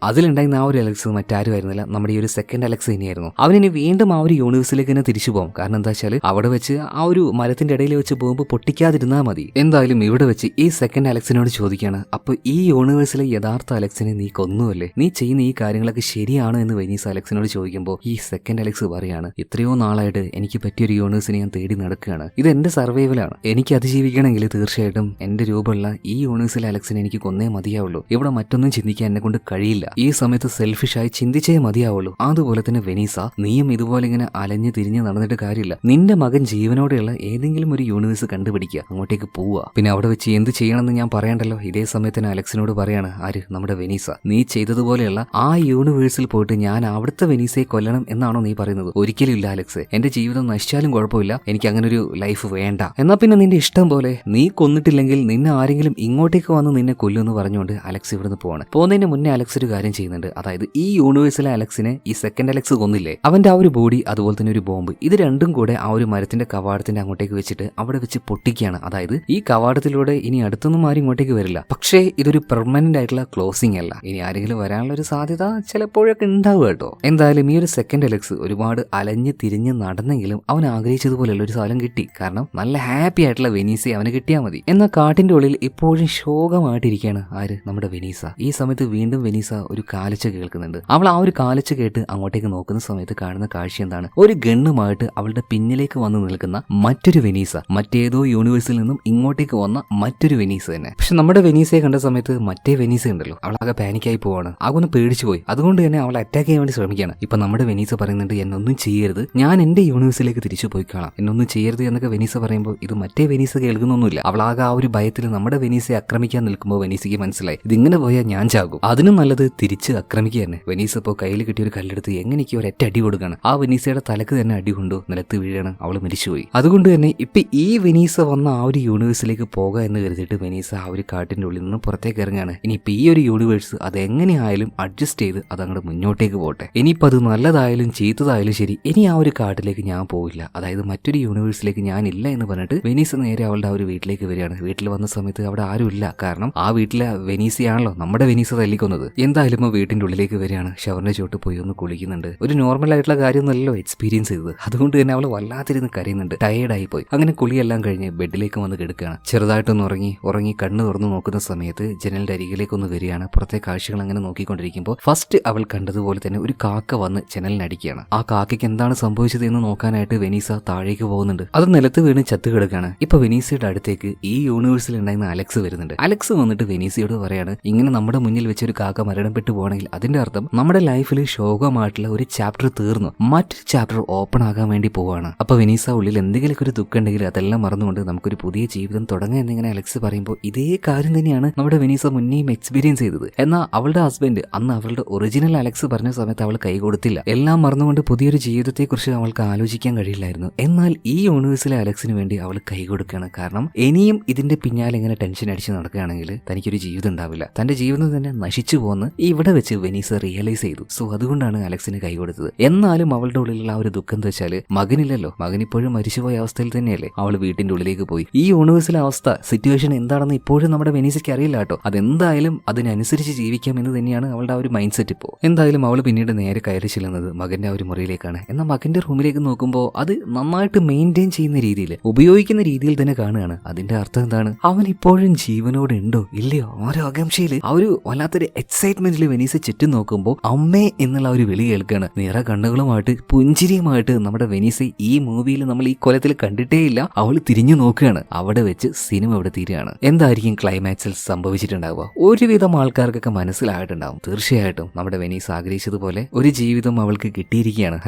അതിലുണ്ടായിരുന്ന ആ ഒരു അലക്സ് മറ്റാരുമായിരുന്നില്ല, നമ്മുടെ ഈ ഒരു സെക്കൻഡ് അലക്സ് തന്നെയായിരുന്നു. അവനിനി വീണ്ടും ആ ഒരു യൂണിവേഴ്സിലേക്ക് തന്നെ തിരിച്ചു പോകും. കാരണം എന്താ വെച്ചാൽ അവിടെ വെച്ച് ആ ഒരു മരത്തിന്റെ ഇടയിൽ വെച്ച് പോകുമ്പോൾ പൊട്ടിക്കാതിരുന്നാൽ മതി. എന്തായാലും ഇവിടെ വെച്ച് ഈ സെക്കൻഡ് അലക്സിനോട് ചോദിക്കുകയാണ്, അപ്പൊ ഈ യൂണിവേഴ്സിലെ യഥാർത്ഥ അലക്സിനെ നീ കൊന്നുവല്ലേ? നീ ചെയ്യുന്ന ഈ കാര്യങ്ങളൊക്കെ ശരിയാണ് എന്ന് വെനീസ് അലക്സിനോട് ചോദിക്കുമ്പോൾ ഈ സെക്കൻഡ് അലക്സ് പറയാണ്, എത്രയോ നാളായിട്ട് എനിക്ക് പറ്റിയൊരു യൂണിവേഴ്സിനെ ഞാൻ തേടി നടക്കുകയാണ്. ഇത് എന്റെ സർവൈവലാണ്. എനിക്ക് അതിജീവിക്കണമെങ്കിൽ തീർച്ചയായിട്ടും എന്റെ രൂപമുള്ള ഈ യൂണിവേഴ്സിലെ അലക്സിനെ എനിക്ക് കൊന്നേ മതിയാവുള്ളൂ. ഇവിടെ മറ്റൊന്നും ചിന്തിക്കാൻ എന്നെ കൊണ്ട് കഴിയില്ല. ഈ സമയത്ത് സെൽഫിഷായി ചിന്തിച്ചേ മതിയാവുള്ളൂ. അതുപോലെ തന്നെ വെനീസ, നീയും ഇതുപോലെ ഇങ്ങനെ അലഞ്ഞു തിരിഞ്ഞ് നടന്നിട്ട് കാര്യമില്ല. നിന്റെ മകൻ ജീവനോടെയുള്ള ഏതെങ്കിലും ഒരു യൂണിവേഴ്സ് കണ്ടുപിടിക്കുക, അങ്ങോട്ടേക്ക് പോവുക. പിന്നെ അവിടെ വെച്ച് എന്ത് ചെയ്യണമെന്ന് ഞാൻ പറയണ്ടല്ലോ. ഇതേ സമയത്ത് തന്നെ അലക്സിനോട് പറയാണ് ആര്? നമ്മുടെ വെനീസ, നീ ചെയ്തതുപോലെയുള്ള ആ യൂണിവേഴ്സിൽ പോയിട്ട് ഞാൻ അവിടുത്തെ വെനീസയെ കൊല്ലണം എന്നാണോ നീ പറയുന്നത്? ഒരിക്കലും ഇല്ല അലക്സ്. എന്റെ ജീവിതം നശിച്ചാലും കുഴപ്പമില്ല, എനിക്ക് അങ്ങനെ ഒരു ലൈഫ് വേണ്ട. എന്നാ പിന്നെ നിന്റെ ഇഷ്ടം പോലെ, നീ കൊന്നിട്ടില്ലെങ്കിൽ നിന്നെ ആരെങ്കിലും ഇങ്ങോട്ടേക്ക് വന്ന് നിന്നെ കൊല്ലുമെന്ന് പറഞ്ഞുകൊണ്ട് അലക്സ് ഇവിടുന്ന് പോവാണ്. പോകുന്നതിന് മുന്നേ അലക്സ് ഒരു കാര്യം ചെയ്യുന്നുണ്ട്. അതായത് ഈ യൂണിവേഴ്സിലെ അലക്സിനെ ഈ സെക്കൻഡ് അലക്സ് കൊന്നില്ലേ, അവന്റെ ആ ഒരു ബോഡി അതുപോലെ തന്നെ ഒരു ബോംബ്, ഇത് രണ്ടും കൂടെ ആ ഒരു മരത്തിന്റെ കവാടത്തിന്റെ അങ്ങോട്ടേക്ക് വെച്ചിട്ട് അവിടെ വെച്ച് പൊട്ടിക്കുകയാണ്. അതായത് ഈ കവാടത്തിലൂടെ ഇനി അടുത്തൊന്നും ആരും ഇങ്ങോട്ടേക്ക് വരില്ല. പക്ഷേ ഇതൊരു പെർമനന്റ് ആയിട്ടുള്ള ക്ലോസിംഗ് അല്ല. ഇനി ആരെങ്കിലും വരാനുള്ള ഒരു സാധ്യത ചിലപ്പോഴൊക്കെ ഉണ്ടാവുക കേട്ടോ. എന്തായാലും ഈ ഒരു സെക്കൻഡ് അലക്സ് ഒരുപാട് അലഞ്ഞ് തിരിഞ്ഞ് നടന്നെങ്കിലും അവൻ ആഗ്രഹിച്ചതുപോലെയുള്ള ഒരു സ്ഥലം കിട്ടി. കാരണം നല്ല ഹാപ്പി ആയിട്ടുള്ള വെനീസയെ അവന് കിട്ടിയാൽ മതി. എന്നാൽ കാട്ടിന്റെ ഉള്ളിൽ ഇപ്പോഴും ശോകമായിട്ടിരിക്കുകയാണ് ആര്? നമ്മുടെ വെനീസ. ഈ സമയത്ത് വീണ്ടും വെനീസ ഒരു കാലച്ച കേൾക്കുന്നുണ്ട്. അവൾ ആ ഒരു കാലച്ച കേട്ട് അങ്ങോട്ടേക്ക് നോക്കുന്ന സമയത്ത് കാണുന്ന കാഴ്ച എന്താണ്? ഒരു ഗണ്ണുമായിട്ട് അവളുടെ പിന്നിലേക്ക് വന്ന് നിൽക്കുന്ന മറ്റൊരു വെനീസ, മറ്റേതോ യൂണിവേഴ്സിൽ നിന്നും ഇങ്ങോട്ടേക്ക് വന്ന മറ്റൊരു വെനീസ തന്നെ. പക്ഷെ നമ്മുടെ വെനീസയെ കണ്ട സമയത്ത് മറ്റേ വെനീസ ഉണ്ടല്ലോ, അവളാകെ പാനിക്കായി പോവാണ്. ആകൊന്ന് പേടിച്ചു പോയി. അതുകൊണ്ട് തന്നെ അവളെ അറ്റാക്ക് ചെയ്യാൻ വേണ്ടി ശ്രമിക്കുകയാണ്. ഇപ്പൊ നമ്മുടെ വെനീസ പറയുന്നുണ്ട്, എന്നൊന്നും ചെയ്യരുത്, ഞാൻ എന്റെ യൂണിവേഴ്സിലേക്ക് തിരിച്ചു പോയി കാണാം, എന്നൊന്നും ചെയ്യരുത് എന്നൊക്കെ വെനീസ പറയുമ്പോൾ ഇത് മറ്റേ വെനീസ കേൾക്കുന്നൊന്നുമില്ല. അവളാകെ ആ ഒരു ഭയത്തിൽ നമ്മുടെ വെനീസയെ ആക്രമിക്കാൻ നിൽക്കുമ്പോൾ വെനീസയ്ക്ക് മനസ്സിലായി ഇതിങ്ങനെ പോയാൽ ഞാൻ ചാകും, അതിനും നല്ലത് തിരിച്ച് ആക്രമിക്കുക തന്നെ. വെനീസ ഇപ്പോൾ കയ്യിൽ കിട്ടിയ ഒരു കല്ലെടുത്ത് എങ്ങനെയൊക്കെ ഒരൊറ്റ അടി കൊടുക്കുകയാണ്. ആ വെനീസയുടെ തലക്ക് തന്നെ അടി കൊണ്ടു നിലത്ത് വീഴാണ്. അവൾ മരിച്ചുപോയി. അതുകൊണ്ട് തന്നെ ഇപ്പൊ ഈ വെനീസ വന്ന ആ ഒരു യൂണിവേഴ്സിലേക്ക് പോകുക എന്ന് കരുതിയിട്ട് വെനീസ ആ ഒരു കാട്ടിന്റെ ഉള്ളിൽ നിന്ന് പുറത്തേക്ക് ഇറങ്ങാണ്. ഇനിയിപ്പോൾ ഈ ഒരു യൂണിവേഴ്സ് അതെങ്ങനെയായാലും അഡ്ജസ്റ്റ് ചെയ്ത് അതങ്ങോട്ട് മുന്നോട്ടേക്ക് പോട്ടെ. ഇനിയിപ്പോൾ അത് നല്ലതായാലും ചീത്തതായാലും ശരി, ഇനി ആ ഒരു കാട്ടിലേക്ക് ഞാൻ പോവില്ല, അതായത് മറ്റൊരു യൂണിവേഴ്സിലേക്ക് ഞാൻ ഇല്ല എന്ന് പറഞ്ഞിട്ട് വെനീസ നേരെ അവളുടെ ആ ഒരു വീട്ടിലേക്ക് വരികയാണ്. വീട്ടിൽ വന്ന സമയത്ത് അവിടെ ആരുമില്ല. കാരണം ആ വീട്ടിലെ വെനീസയാണല്ലോ നമ്മുടെ വെനീസ തല്ലിക്കൊന്നത്. എന്തായാലും വീട്ടിന്റെ ഉള്ളിലേക്ക് വരികയാണ്. ഷവറിന്റെ ചോട്ട് പോയി ഒന്ന് കുളിക്കുന്നുണ്ട്. ഒരു നോർമൽ ആയിട്ടുള്ള കാര്യമൊന്നുമല്ലോ എക്സ്പീരിയൻസ് ചെയ്തത്. അതുകൊണ്ട് തന്നെ അവൾ വല്ലാതിരുന്ന് കരയുന്നുണ്ട്, ടയേർഡായി പോയി. അങ്ങനെ കുളിയെല്ലാം കഴിഞ്ഞ് ബെഡിലേക്ക് വന്ന് കിടക്കുകയാണ്. ചെറുതായിട്ടൊന്ന് ഉറങ്ങി കണ്ണ് തുറന്ന് നോക്കുന്ന സമയത്ത് ജനലിന്റെ അരികിലേക്ക് ഒന്ന് വരികയാണ്. പുറത്തെ കാഴ്ചകൾ അങ്ങനെ നോക്കിക്കൊണ്ടിരിക്കുമ്പോൾ ഫസ്റ്റ് അവൾ കണ്ടതുപോലെ തന്നെ ഒരു കാക്ക വന്ന് ജനലിനടിക്കുകയാണ്. ആ കാക്കയ്ക്ക് എന്താണ് സംഭവിച്ചത് എന്ന് നോക്കാനായിട്ട് വെനീസ താഴേക്ക് പോകുന്നുണ്ട്. അത് നിലത്ത് വീണ് ചത്തു കിടക്കുകയാണ്. ഇപ്പൊ വെനീസയുടെ അടുത്തേക്ക് ഈ യൂണിവേഴ്സിൽ ഉണ്ടായിരുന്ന അലക്സ് വരുന്നുണ്ട്. അലക്സ് വന്നിട്ട് വെനീസയോട് പറയാണ്, ഇങ്ങനെ നമ്മുടെ മുന്നിൽ വെച്ച് ഒരു കാക്ക മരണപ്പെട്ടു പോകണമെങ്കിൽ അതിന്റെ അർത്ഥം നമ്മുടെ ലൈഫിൽ ശോകമായിട്ടുള്ള ഒരു ചാപ്റ്റർ തീർന്നു, മറ്റൊരു ചാപ്റ്റർ ഓപ്പൺ ആകാൻ വേണ്ടി പോവാണ്. അപ്പൊ വെനീസ ഉള്ളിൽ എന്തെങ്കിലുമൊക്കെ ഒരു ദുഃഖം ഉണ്ടെങ്കിൽ അതെല്ലാം മറന്നുകൊണ്ട് നമുക്കൊരു പുതിയ ജീവിതം തുടങ്ങാം എന്നിങ്ങനെ അലക്സ് പറയുമ്പോൾ ഇതേ കാര്യം തന്നെയാണ് നമ്മുടെ വെനീസ മുന്നേയും എക്സ്പീരിയൻസ് ചെയ്തത്. എന്നാൽ അവളുടെ ഹസ്ബൻഡ് അന്ന് അവളുടെ ഒറിജിനൽ അലക്സ് പറഞ്ഞ സമയത്ത് അവൾ കൈ കൊടുത്തില്ല. എല്ലാം മറന്നുകൊണ്ട് പുതിയൊരു ജീവിതത്തെക്കുറിച്ച് അവൾക്ക് ആലോചിക്കാൻ കഴിയില്ലായിരുന്നു. എന്നാൽ ഈ യൂണിവേഴ്സിലെ അലക്സിന് വേണ്ടി അവൾ കൈ കൊടുക്കുകയാണ്. കാരണം ഇനിയും ഇതിന്റെ പിന്നാലെ ഇങ്ങനെ ടെൻഷൻ അടിച്ച് നടക്കുകയാണെങ്കിൽ തനിക്കൊരു ജീവിതം ഉണ്ടാവില്ല, തന്റെ ജീവിതം തന്നെ നശിച്ചു പോകുന്ന ഇവിടെ വെച്ച് വെനീസ റിയലൈസ് ചെയ്തു. സോ അതുകൊണ്ടാണ് അലക്സിന് കൈ കൊടുത്തത്. എന്നാലും അവളുടെ ഉള്ളിലുള്ള ആ ഒരു ദുഃഖം എന്താ വെച്ചാൽ മകനില്ലല്ലോ, മകൻ ഇപ്പോഴും മരിച്ചുപോയ അവസ്ഥയിൽ തന്നെയല്ലേ. അവൾ വീട്ടിന്റെ ഉള്ളിലേക്ക് പോയി. ഈ യൂണിവേഴ്സിലെ അവസ്ഥ സിറ്റുവേഷൻ എന്താണെന്ന് ഇപ്പോഴും നമ്മുടെ വെനീസയ്ക്ക് അറിയില്ല കേട്ടോ. അതെന്തായാലും അതിനനുസരിച്ച് ജീവിക്കാം എന്ന് തന്നെയാണ് അവളുടെ ആ ഒരു മൈൻഡ് സെറ്റ്. ഇപ്പോൾ എന്തായാലും അവൾ പിന്നീട് നേരെ കയറി ചെല്ലുന്നത് മകന്റെ ആ ഒരു മുറിയിലേക്കാണ്. എന്നാൽ മകന്റെ റൂമിലേക്ക് നോക്കുമ്പോൾ അത് നന്നായിട്ട് മെയിൻറ്റെയിൻ ചെയ്യുന്ന രീതിയിൽ, ഉപയോഗിക്കുന്ന രീതിയിൽ തന്നെ കാണുകയാണ്. അതിന്റെ അർത്ഥം എന്താണ്? അവൻ ഇപ്പോഴും ജീവനോട് ഉണ്ടോ ഇല്ലയോ ഓരോ ആകാംക്ഷയിൽ ആ ഒരു വല്ലാത്തൊരു എക്സൈറ്റ്മെന്റിൽ വെനീസ ചുറ്റും നോക്കുമ്പോൾ അമ്മേ എന്നുള്ള ഒരു വിളി കേൾക്കുകയാണ്. നിറ കണ്ണുകളുമായിട്ട് പുഞ്ചിരിയുമായിട്ട് നമ്മുടെ വെനീസ ഈ മൂവിയിൽ നമ്മൾ ഈ കൊലത്തിൽ കണ്ടിട്ടേയില്ല. അവൾ തിരിഞ്ഞു നോക്കുകയാണ്. അവിടെ വെച്ച് സിനിമ ഇവിടെ തീരുകയാണ്. എന്തായിരിക്കും ക്ലൈമാക്സിൽ സംഭവിച്ചിട്ടുണ്ടാവുക? ഒരുവിധം ആൾക്കാർക്കൊക്കെ മനസ്സിലായിട്ടുണ്ടാവും. തീർച്ചയായിട്ടും നമ്മുടെ വെനീസ് ആഗ്രഹിച്ചതുപോലെ ഒരു ജീവിതം അവൾക്ക് കിട്ടിയിരിക്കുകയാണ്.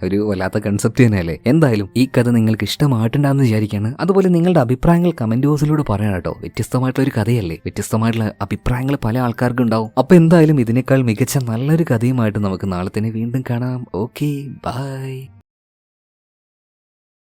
ഒരു വല്ലാത്ത കൺസെപ്റ്റ് തന്നെയല്ലേ. എന്തായാലും ഈ കഥ നിങ്ങൾക്ക് ഇഷ്ടമായിട്ടുണ്ടാകുന്ന വിചാരിക്കുകയാണ്. അതുപോലെ നിങ്ങളുടെ അഭിപ്രായങ്ങൾ കമന്റ് ബോക്സിലൂടെ പറയണം കേട്ടോ. വ്യത്യസ്തമായിട്ടുള്ള ഒരു കഥയല്ലേ, വ്യത്യസ്തമായിട്ടുള്ള അഭിപ്രായങ്ങൾ പല ആൾക്കാർക്കും ഉണ്ടാവും. അപ്പൊ എന്തായാലും ഇതിനേക്കാൾ മികച്ച നല്ലൊരു കഥയുമായിട്ട് നമുക്ക് നാളെ തന്നെ വീണ്ടും കാണാം. Okay, by.